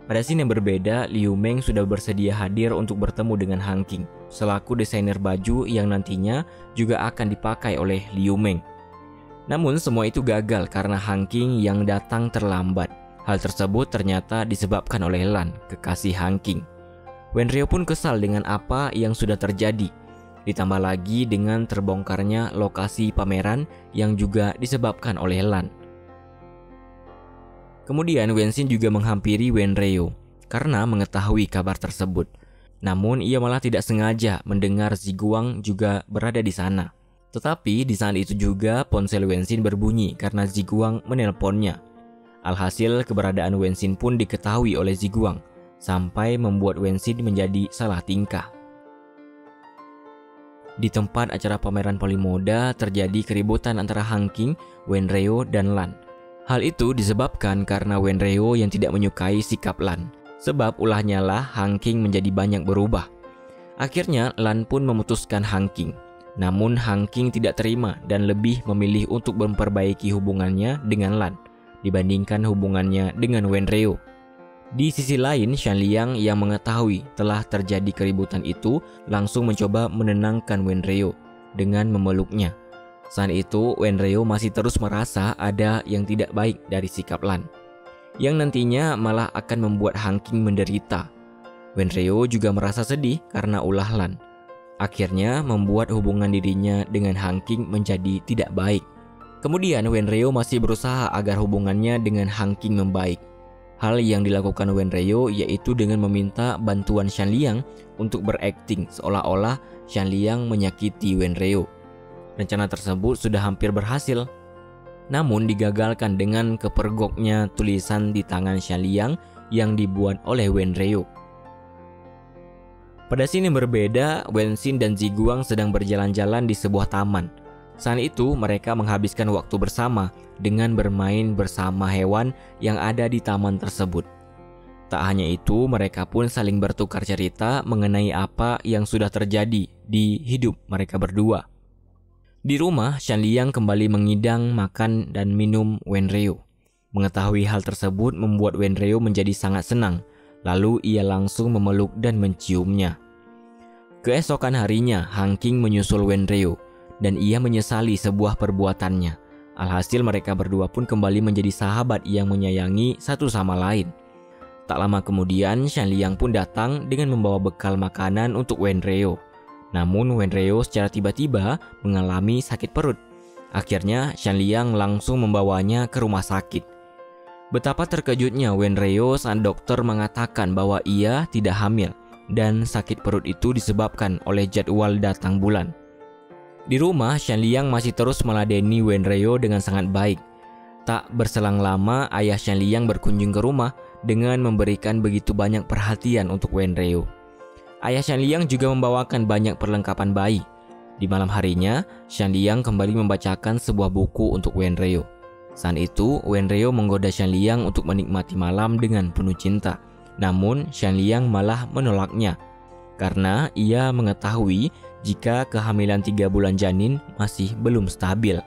Pada scene yang berbeda, Liu Meng sudah bersedia hadir untuk bertemu dengan Han Qing selaku desainer baju yang nantinya juga akan dipakai oleh Liu Meng. Namun semua itu gagal karena Han Qing yang datang terlambat. Hal tersebut ternyata disebabkan oleh Lan, kekasih Han Qing. Wen Reo pun kesal dengan apa yang sudah terjadi. Ditambah lagi dengan terbongkarnya lokasi pameran yang juga disebabkan oleh Lan. Kemudian Wen Xin juga menghampiri Wen Reo karena mengetahui kabar tersebut. Namun ia malah tidak sengaja mendengar Ziguang juga berada di sana. Tetapi di saat itu juga ponsel Wen Xin berbunyi karena Ziguang menelponnya. Alhasil keberadaan Wen Xin pun diketahui oleh Ziguang sampai membuat Wen Xin menjadi salah tingkah. Di tempat acara pameran Polimoda terjadi keributan antara Han Qing, Wen Reo, dan Lan. Hal itu disebabkan karena Wen Reo yang tidak menyukai sikap Lan. Sebab ulahnya lah Han Qing menjadi banyak berubah. Akhirnya Lan pun memutuskan Han Qing. Namun Han Qing tidak terima dan lebih memilih untuk memperbaiki hubungannya dengan Lan dibandingkan hubungannya dengan Wen Reo. Di sisi lain, Shan Liang yang mengetahui telah terjadi keributan itu langsung mencoba menenangkan Wen Reo dengan memeluknya. Saat itu, Wen Reo masih terus merasa ada yang tidak baik dari sikap Lan, yang nantinya malah akan membuat Han Qing menderita. Wen Reo juga merasa sedih karena ulah Lan. Akhirnya membuat hubungan dirinya dengan Han Qing menjadi tidak baik. Kemudian Wen Reo masih berusaha agar hubungannya dengan Han Qing membaik. Hal yang dilakukan Wen Reo yaitu dengan meminta bantuan Shan Liang untuk berakting seolah-olah Shan Liang menyakiti Wen Reo. Rencana tersebut sudah hampir berhasil, namun digagalkan dengan kepergoknya tulisan di tangan Shan Liang yang dibuat oleh Wen Reo. Pada scene yang berbeda, Wen Xin dan Ziguang sedang berjalan-jalan di sebuah taman. Saat itu mereka menghabiskan waktu bersama dengan bermain bersama hewan yang ada di taman tersebut. Tak hanya itu, mereka pun saling bertukar cerita mengenai apa yang sudah terjadi di hidup mereka berdua. Di rumah, Shan Liang kembali mengidang makan dan minum Wen Reo. Mengetahui hal tersebut membuat Wen Reo menjadi sangat senang. Lalu ia langsung memeluk dan menciumnya. Keesokan harinya, Han Qing menyusul Wen Reo dan ia menyesali sebuah perbuatannya. Alhasil mereka berdua pun kembali menjadi sahabat yang menyayangi satu sama lain. Tak lama kemudian, Shan Liang pun datang dengan membawa bekal makanan untuk Wen Reo. Namun Wen Reo secara tiba-tiba mengalami sakit perut. Akhirnya Shan Liang langsung membawanya ke rumah sakit. Betapa terkejutnya Wen Reo saat dokter mengatakan bahwa ia tidak hamil dan sakit perut itu disebabkan oleh jadwal datang bulan. Di rumah, Shan Liang masih terus meladeni Wen Reo dengan sangat baik. Tak berselang lama, ayah Shan Liang berkunjung ke rumah dengan memberikan begitu banyak perhatian untuk Wen Reo. Ayah Shan Liang juga membawakan banyak perlengkapan bayi. Di malam harinya, Shan Liang kembali membacakan sebuah buku untuk Wen Reo. Saat itu, Wen Reo menggoda Shan Liang untuk menikmati malam dengan penuh cinta. Namun, Shan Liang malah menolaknya karena ia mengetahui jika kehamilan 3 bulan janin masih belum stabil.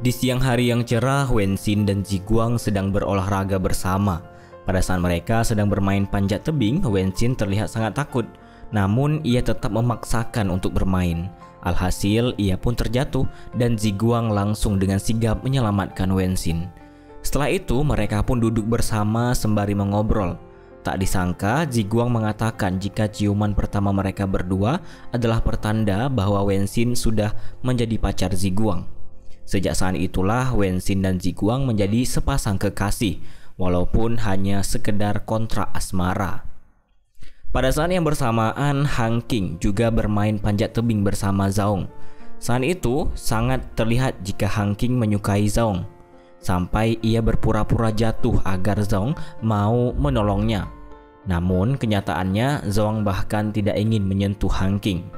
Di siang hari yang cerah, Wen Xin dan Ziguang sedang berolahraga bersama. Pada saat mereka sedang bermain panjat tebing, Wen Xin terlihat sangat takut. Namun ia tetap memaksakan untuk bermain. Alhasil ia pun terjatuh dan Ziguang langsung dengan sigap menyelamatkan Wen Xin. Setelah itu mereka pun duduk bersama sembari mengobrol. Tak disangka Ziguang mengatakan jika ciuman pertama mereka berdua adalah pertanda bahwa Wen Xin sudah menjadi pacar Ziguang. Sejak saat itulah Wen Xin dan Ziguang menjadi sepasang kekasih, walaupun hanya sekedar kontrak asmara. Pada saat yang bersamaan, Han King juga bermain panjat tebing bersama Zhong. Saat itu sangat terlihat jika Han King menyukai Zhong, sampai ia berpura-pura jatuh agar Zhong mau menolongnya. Namun kenyataannya Zhong bahkan tidak ingin menyentuh Han King.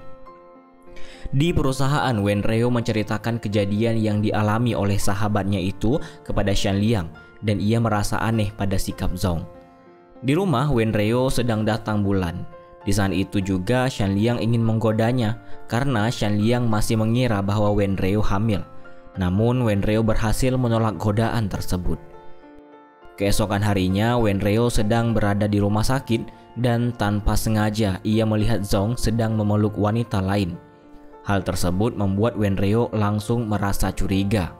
Di perusahaan, Wenreo menceritakan kejadian yang dialami oleh sahabatnya itu kepada Shan Liang dan ia merasa aneh pada sikap Zhong. Di rumah, Wenreo sedang datang bulan. Di saat itu juga Shan Liang ingin menggodanya karena Shan Liang masih mengira bahwa Wenreo hamil. Namun Wenreo berhasil menolak godaan tersebut. Keesokan harinya, Wenreo sedang berada di rumah sakit dan tanpa sengaja ia melihat Zhong sedang memeluk wanita lain. Hal tersebut membuat Wenreo langsung merasa curiga.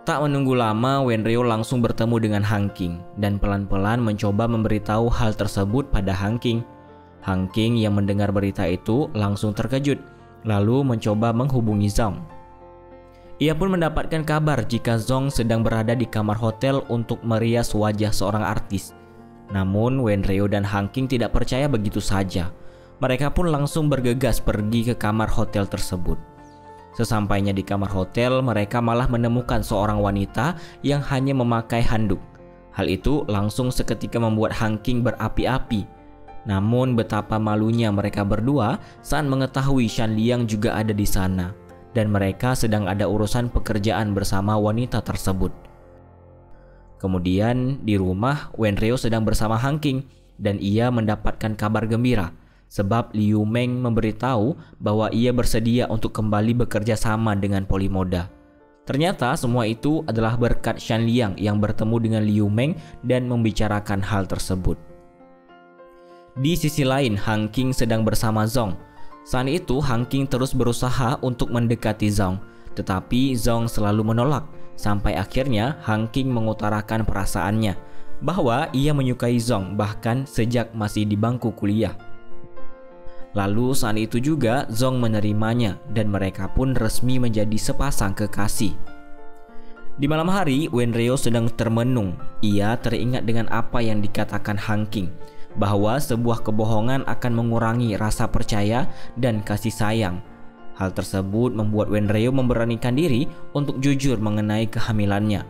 Tak menunggu lama, Wenreo langsung bertemu dengan Han King dan pelan-pelan mencoba memberitahu hal tersebut pada Han King. Han King yang mendengar berita itu langsung terkejut, lalu mencoba menghubungi Zhong. Ia pun mendapatkan kabar jika Zhong sedang berada di kamar hotel untuk merias wajah seorang artis. Namun Wenreo dan Han King tidak percaya begitu saja. Mereka pun langsung bergegas pergi ke kamar hotel tersebut. Sesampainya di kamar hotel, mereka malah menemukan seorang wanita yang hanya memakai handuk. Hal itu langsung seketika membuat Han King berapi-api. Namun betapa malunya mereka berdua saat mengetahui Shan Liang juga ada di sana dan mereka sedang ada urusan pekerjaan bersama wanita tersebut. Kemudian di rumah, Wenreo sedang bersama Han King dan ia mendapatkan kabar gembira sebab Liu Meng memberitahu bahwa ia bersedia untuk kembali bekerja sama dengan Polymoda. Ternyata semua itu adalah berkat Shan Liang yang bertemu dengan Liu Meng dan membicarakan hal tersebut. Di sisi lain, Han King sedang bersama Zhong. Saat itu Han King terus berusaha untuk mendekati Zhong, tetapi Zhong selalu menolak, sampai akhirnya Han King mengutarakan perasaannya bahwa ia menyukai Zhong bahkan sejak masih di bangku kuliah. Lalu saat itu juga Zhong menerimanya dan mereka pun resmi menjadi sepasang kekasih. Di malam hari, Wenreo sedang termenung. Ia teringat dengan apa yang dikatakan Han King, bahwa sebuah kebohongan akan mengurangi rasa percaya dan kasih sayang. Hal tersebut membuat Wenreo memberanikan diri untuk jujur mengenai kehamilannya.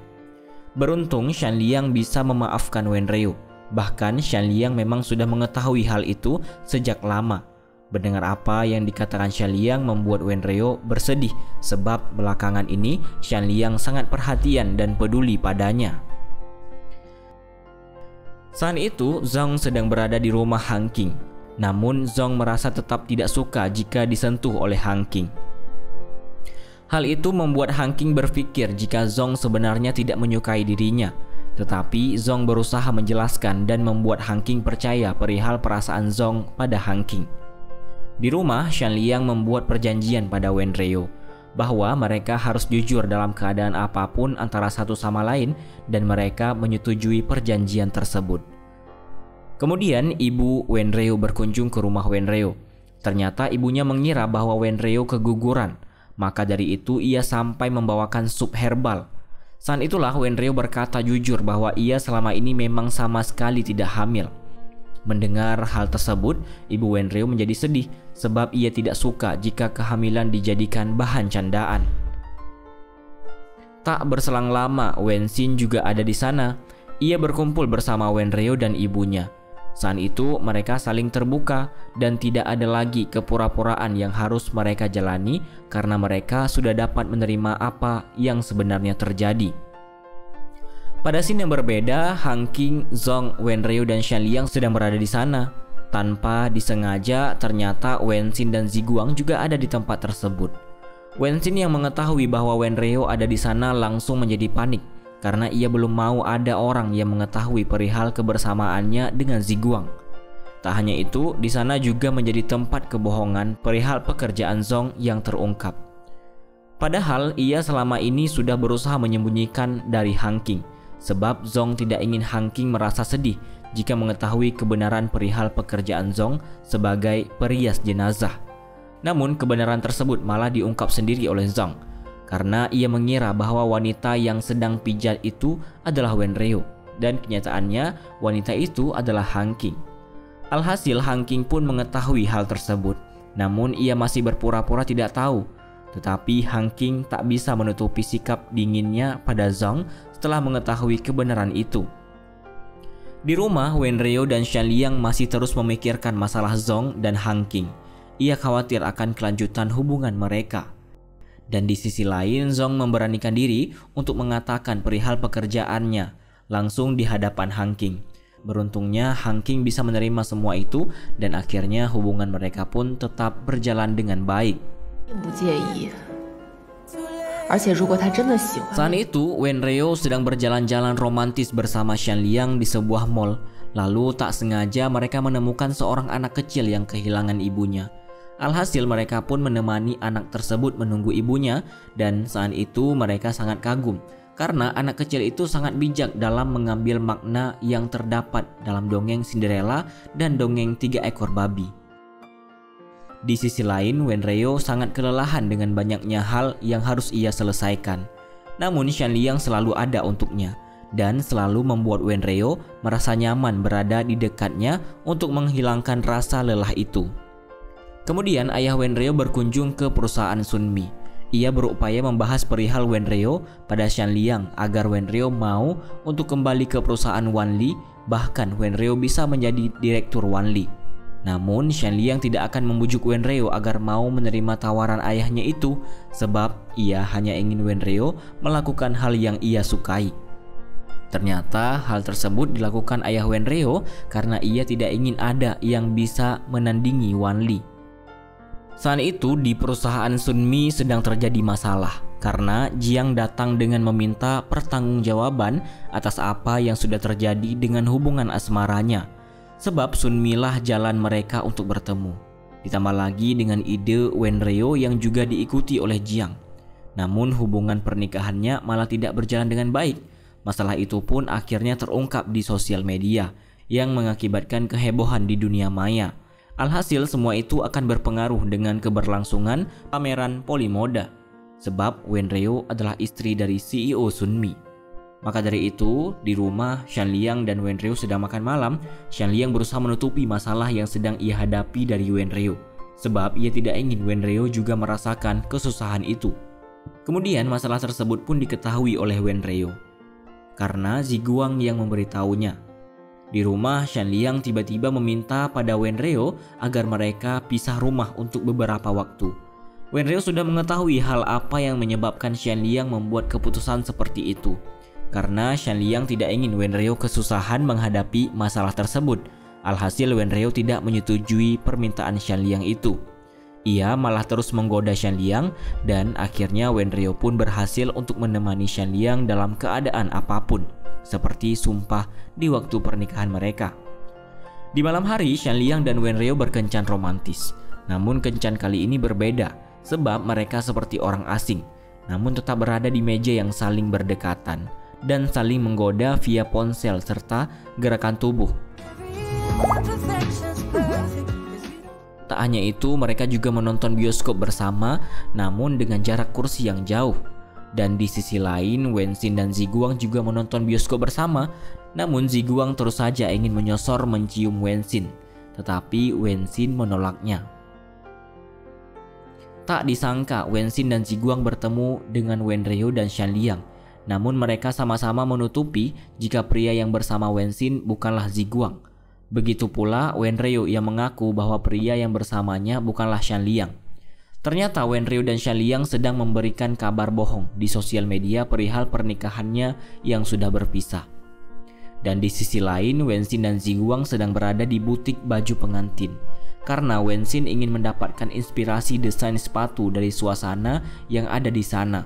Beruntung Shan Liang bisa memaafkan Wenreo. Bahkan Shan Liang memang sudah mengetahui hal itu sejak lama. Mendengar apa yang dikatakan Shan Liang membuat Wenreo bersedih sebab belakangan ini Shan Liang sangat perhatian dan peduli padanya. Saat itu Zhong sedang berada di rumah Han King. Namun Zhong merasa tetap tidak suka jika disentuh oleh Han King. Hal itu membuat Han King berpikir jika Zhong sebenarnya tidak menyukai dirinya. Tetapi Zhong berusaha menjelaskan dan membuat Han King percaya perihal perasaan Zhong pada Han King. Di rumah, Shan Liang membuat perjanjian pada Wenreo bahwa mereka harus jujur dalam keadaan apapun antara satu sama lain dan mereka menyetujui perjanjian tersebut. Kemudian ibu Wenreo berkunjung ke rumah Wenreo. Ternyata ibunya mengira bahwa Wenreo keguguran, maka dari itu ia sampai membawakan sup herbal. Saat itulah Wenreo berkata jujur bahwa ia selama ini memang sama sekali tidak hamil. Mendengar hal tersebut, ibu Wenreo menjadi sedih sebab ia tidak suka jika kehamilan dijadikan bahan candaan. Tak berselang lama, Wenxin juga ada di sana. Ia berkumpul bersama Wenreo dan ibunya. Saat itu mereka saling terbuka dan tidak ada lagi kepura-puraan yang harus mereka jalani karena mereka sudah dapat menerima apa yang sebenarnya terjadi. Pada scene yang berbeda, Han King, Zhong, Wenreo dan Shan Liang sedang berada di sana. Tanpa disengaja, ternyata Wenxin dan Ziguang juga ada di tempat tersebut. Wenxin yang mengetahui bahwa Wenreo ada di sana langsung menjadi panik karena ia belum mau ada orang yang mengetahui perihal kebersamaannya dengan Ziguang. Tak hanya itu, di sana juga menjadi tempat kebohongan perihal pekerjaan Zhong yang terungkap. Padahal ia selama ini sudah berusaha menyembunyikan dari Han King. Sebab Zhong tidak ingin Han King merasa sedih jika mengetahui kebenaran perihal pekerjaan Zhong sebagai perias jenazah. Namun kebenaran tersebut malah diungkap sendiri oleh Zhong karena ia mengira bahwa wanita yang sedang pijat itu adalah Wenreo dan kenyataannya wanita itu adalah Han King. Alhasil Han Qing pun mengetahui hal tersebut, namun ia masih berpura-pura tidak tahu. Tetapi Han Qing tak bisa menutupi sikap dinginnya pada Zhong setelah mengetahui kebenaran itu. Di rumah, Wen Reo dan Shan Liang masih terus memikirkan masalah Zhong dan Han Qing. Ia khawatir akan kelanjutan hubungan mereka. Dan di sisi lain, Zhong memberanikan diri untuk mengatakan perihal pekerjaannya langsung di hadapan Han Qing. Beruntungnya Han Qing bisa menerima semua itu dan akhirnya hubungan mereka pun tetap berjalan dengan baik. Saat itu, Wen Reo sedang berjalan-jalan romantis bersama Shan Liang di sebuah mall. Lalu tak sengaja mereka menemukan seorang anak kecil yang kehilangan ibunya. Alhasil mereka pun menemani anak tersebut menunggu ibunya, dan saat itu mereka sangat kagum karena anak kecil itu sangat bijak dalam mengambil makna yang terdapat dalam dongeng Cinderella dan dongeng 3 ekor babi. Di sisi lain, Wen Reo sangat kelelahan dengan banyaknya hal yang harus ia selesaikan. Namun Shan Liang selalu ada untuknya dan selalu membuat Wen Reo merasa nyaman berada di dekatnya untuk menghilangkan rasa lelah itu. Kemudian ayah Wen Reo berkunjung ke perusahaan Sunmi. Ia berupaya membahas perihal Wen Reo pada Shan Liang agar Wen Reo mau untuk kembali ke perusahaan Wanli, bahkan Wen Reo bisa menjadi direktur Wanli. Namun Shan Liang tidak akan membujuk Wen Reo agar mau menerima tawaran ayahnya itu, sebab ia hanya ingin Wen Reo melakukan hal yang ia sukai. Ternyata hal tersebut dilakukan ayah Wen Reo karena ia tidak ingin ada yang bisa menandingi Wanli. Saat itu di perusahaan Sunmi sedang terjadi masalah karena Jiang datang dengan meminta pertanggungjawaban atas apa yang sudah terjadi dengan hubungan asmaranya. Sebab Sunmi lah jalan mereka untuk bertemu. Ditambah lagi dengan ide Wen Reo yang juga diikuti oleh Jiang. Namun hubungan pernikahannya malah tidak berjalan dengan baik. Masalah itu pun akhirnya terungkap di sosial media yang mengakibatkan kehebohan di dunia maya. Alhasil semua itu akan berpengaruh dengan keberlangsungan pameran Polimoda, sebab Wen Reo adalah istri dari CEO Sunmi. Maka dari itu, di rumah Shan Liang dan Wen Reo sedang makan malam. Shan Liang berusaha menutupi masalah yang sedang ia hadapi dari Wen Reo, sebab ia tidak ingin Wen Reo juga merasakan kesusahan itu. Kemudian masalah tersebut pun diketahui oleh Wen Reo karena Ziguang yang memberitahunya. Di rumah, Shan Liang tiba-tiba meminta pada Wen Reo agar mereka pisah rumah untuk beberapa waktu. Wen Reo sudah mengetahui hal apa yang menyebabkan Shan Liang membuat keputusan seperti itu. Karena Shan Liang tidak ingin Wen Reo kesusahan menghadapi masalah tersebut. Alhasil Wen Reo tidak menyetujui permintaan Shan Liang itu. Ia malah terus menggoda Shan Liang dan akhirnya Wen Reo pun berhasil untuk menemani Shan Liang dalam keadaan apapun, seperti sumpah di waktu pernikahan mereka. Di malam hari, Shan Liang dan Wen Reo berkencan romantis. Namun kencan kali ini berbeda, sebab mereka seperti orang asing, namun tetap berada di meja yang saling berdekatan dan saling menggoda via ponsel serta gerakan tubuh. Tak hanya itu, mereka juga menonton bioskop bersama, namun dengan jarak kursi yang jauh. Dan di sisi lain, Wenxin dan Ziguang juga menonton bioskop bersama. Namun Ziguang terus saja ingin menyosor mencium Wenxin, tetapi Wenxin menolaknya. Tak disangka Wenxin dan Ziguang bertemu dengan Wen Reo dan Shan Liang. Namun mereka sama-sama menutupi jika pria yang bersama Wenxin bukanlah Ziguang. Begitu pula Wen Reo yang mengaku bahwa pria yang bersamanya bukanlah Shan Liang. Ternyata Wen Reo dan Shan Liang sedang memberikan kabar bohong di sosial media perihal pernikahannya yang sudah berpisah. Dan di sisi lain, Wenxin dan Ziguang sedang berada di butik baju pengantin karena Wenxin ingin mendapatkan inspirasi desain sepatu dari suasana yang ada di sana.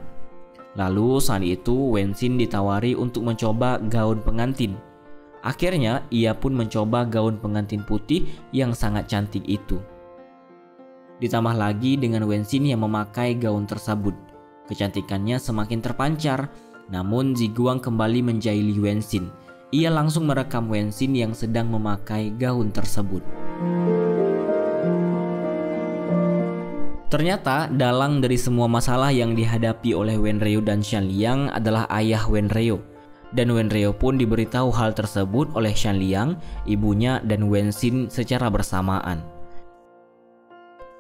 Lalu saat itu Wenxin ditawari untuk mencoba gaun pengantin. Akhirnya ia pun mencoba gaun pengantin putih yang sangat cantik itu. Ditambah lagi dengan Wenxin yang memakai gaun tersebut, kecantikannya semakin terpancar. Namun Ziguang kembali menjahili Wenxin. Ia langsung merekam Wenxin yang sedang memakai gaun tersebut. Ternyata dalang dari semua masalah yang dihadapi oleh Wen Reo dan Shan Liang adalah ayah Wen Reo. dan Wenryo pun diberitahu hal tersebut oleh Shan Liang, ibunya dan Wenxin secara bersamaan.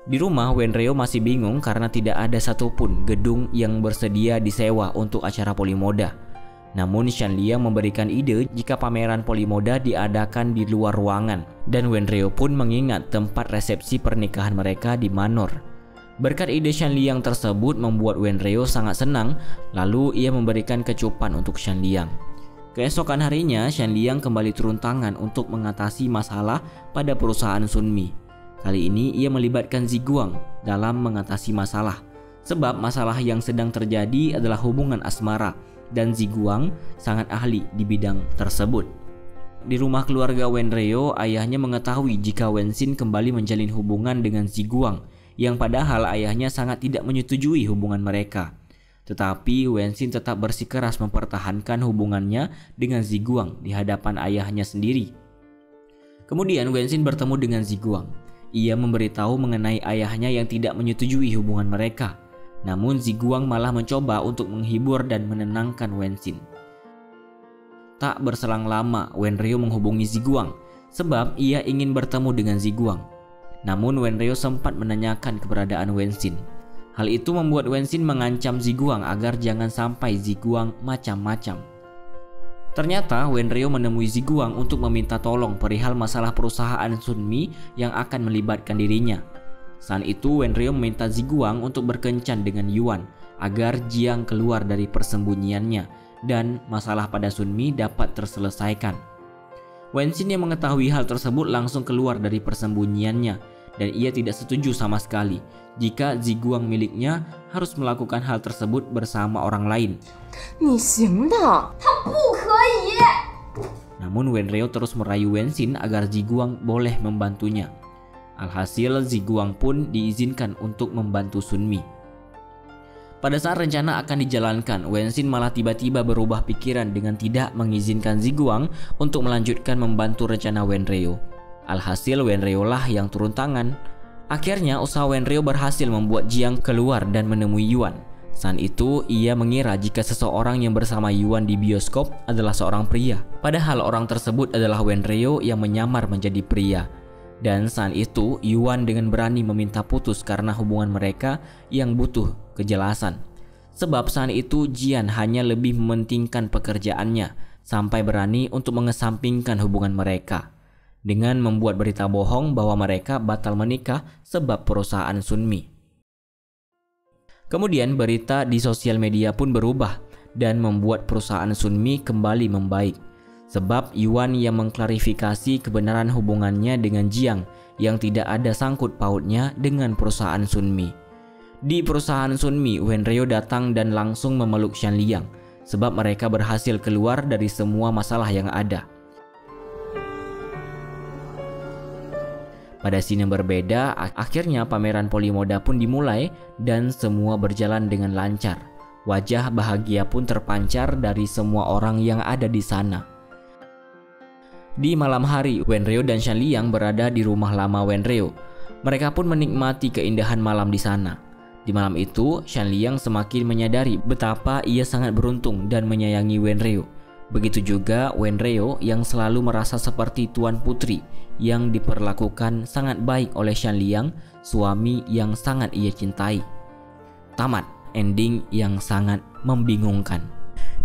Di rumah, Wenryo masih bingung karena tidak ada satupun gedung yang bersedia disewa untuk acara Polimoda. Namun Shan Liang memberikan ide jika pameran Polimoda diadakan di luar ruangan, dan Wenryo pun mengingat tempat resepsi pernikahan mereka di Manor. Berkat ide Shan Liang tersebut membuat Wenryo sangat senang, lalu ia memberikan kecupan untuk Shan Liang. Keesokan harinya, Shan Liang kembali turun tangan untuk mengatasi masalah pada perusahaan Sunmi. Kali ini ia melibatkan Ziguang dalam mengatasi masalah, sebab masalah yang sedang terjadi adalah hubungan asmara, dan Ziguang sangat ahli di bidang tersebut. Di rumah keluarga Wenryo, ayahnya mengetahui jika Wenxin kembali menjalin hubungan dengan Ziguang, yang padahal ayahnya sangat tidak menyetujui hubungan mereka. Tetapi Wenxin tetap bersikeras mempertahankan hubungannya dengan Ziguang di hadapan ayahnya sendiri. Kemudian Wenxin bertemu dengan Ziguang. Ia memberitahu mengenai ayahnya yang tidak menyetujui hubungan mereka. Namun Ziguang malah mencoba untuk menghibur dan menenangkan Wenxin. Tak berselang lama, Wenryo menghubungi Ziguang sebab ia ingin bertemu dengan Ziguang. Namun Wenryo sempat menanyakan keberadaan Wenxin. Hal itu membuat Wenxin mengancam Ziguang agar jangan sampai Ziguang macam-macam. Ternyata Wenryo menemui Ziguang untuk meminta tolong perihal masalah perusahaan Sunmi yang akan melibatkan dirinya. Saat itu Wenryo meminta Ziguang untuk berkencan dengan Yuan agar Jiang keluar dari persembunyiannya dan masalah pada Sunmi dapat terselesaikan. Wenxin yang mengetahui hal tersebut langsung keluar dari persembunyiannya, dan ia tidak setuju sama sekali jika Ziguang miliknya harus melakukan hal tersebut bersama orang lain. Namun Wenryo terus merayu Wenxin agar Ziguang boleh membantunya. Alhasil Ziguang pun diizinkan untuk membantu Sunmi. Pada saat rencana akan dijalankan, Wenxin malah tiba-tiba berubah pikiran dengan tidak mengizinkan Ziguang untuk melanjutkan membantu rencana Wenryo. Alhasil Wenryo lah yang turun tangan. Akhirnya usaha Wenryo berhasil membuat Jiang keluar dan menemui Yuan. Saat itu ia mengira jika seseorang yang bersama Yuan di bioskop adalah seorang pria. Padahal orang tersebut adalah Wenryo yang menyamar menjadi pria. Dan saat itu Yuan dengan berani meminta putus karena hubungan mereka yang butuh kejelasan. Sebab saat itu Jian hanya lebih mementingkan pekerjaannya sampai berani untuk mengesampingkan hubungan mereka dengan membuat berita bohong bahwa mereka batal menikah sebab perusahaan Sunmi. Kemudian berita di sosial media pun berubah dan membuat perusahaan Sunmi kembali membaik. Sebab Yuan yang mengklarifikasi kebenaran hubungannya dengan Jiang yang tidak ada sangkut pautnya dengan perusahaan Sunmi. Di perusahaan Sunmi, Wenryo datang dan langsung memeluk Shan Liang sebab mereka berhasil keluar dari semua masalah yang ada. Pada scene yang berbeda, akhirnya pameran Polimoda pun dimulai dan semua berjalan dengan lancar. Wajah bahagia pun terpancar dari semua orang yang ada di sana. Di malam hari, Wenryo dan Shan Liang berada di rumah lama Wenryo. Mereka pun menikmati keindahan malam di sana. Di malam itu, Shan Liang semakin menyadari betapa ia sangat beruntung dan menyayangi Wenryo. Begitu juga Wenryo yang selalu merasa seperti tuan putri yang diperlakukan sangat baik oleh Shan Liang, suami yang sangat ia cintai. Tamat, ending yang sangat membingungkan.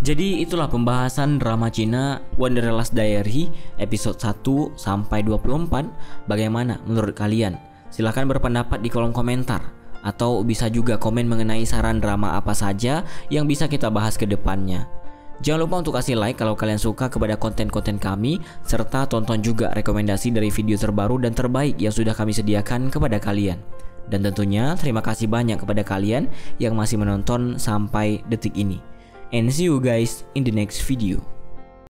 Jadi itulah pembahasan drama Cina Wanderlust Diary episode 1 sampai 24. Bagaimana menurut kalian? Silahkan berpendapat di kolom komentar, atau bisa juga komen mengenai saran drama apa saja yang bisa kita bahas ke depannya. Jangan lupa untuk kasih like kalau kalian suka kepada konten-konten kami, serta tonton juga rekomendasi dari video terbaru dan terbaik yang sudah kami sediakan kepada kalian. Dan tentunya terima kasih banyak kepada kalian yang masih menonton sampai detik ini. And see you guys in the next video.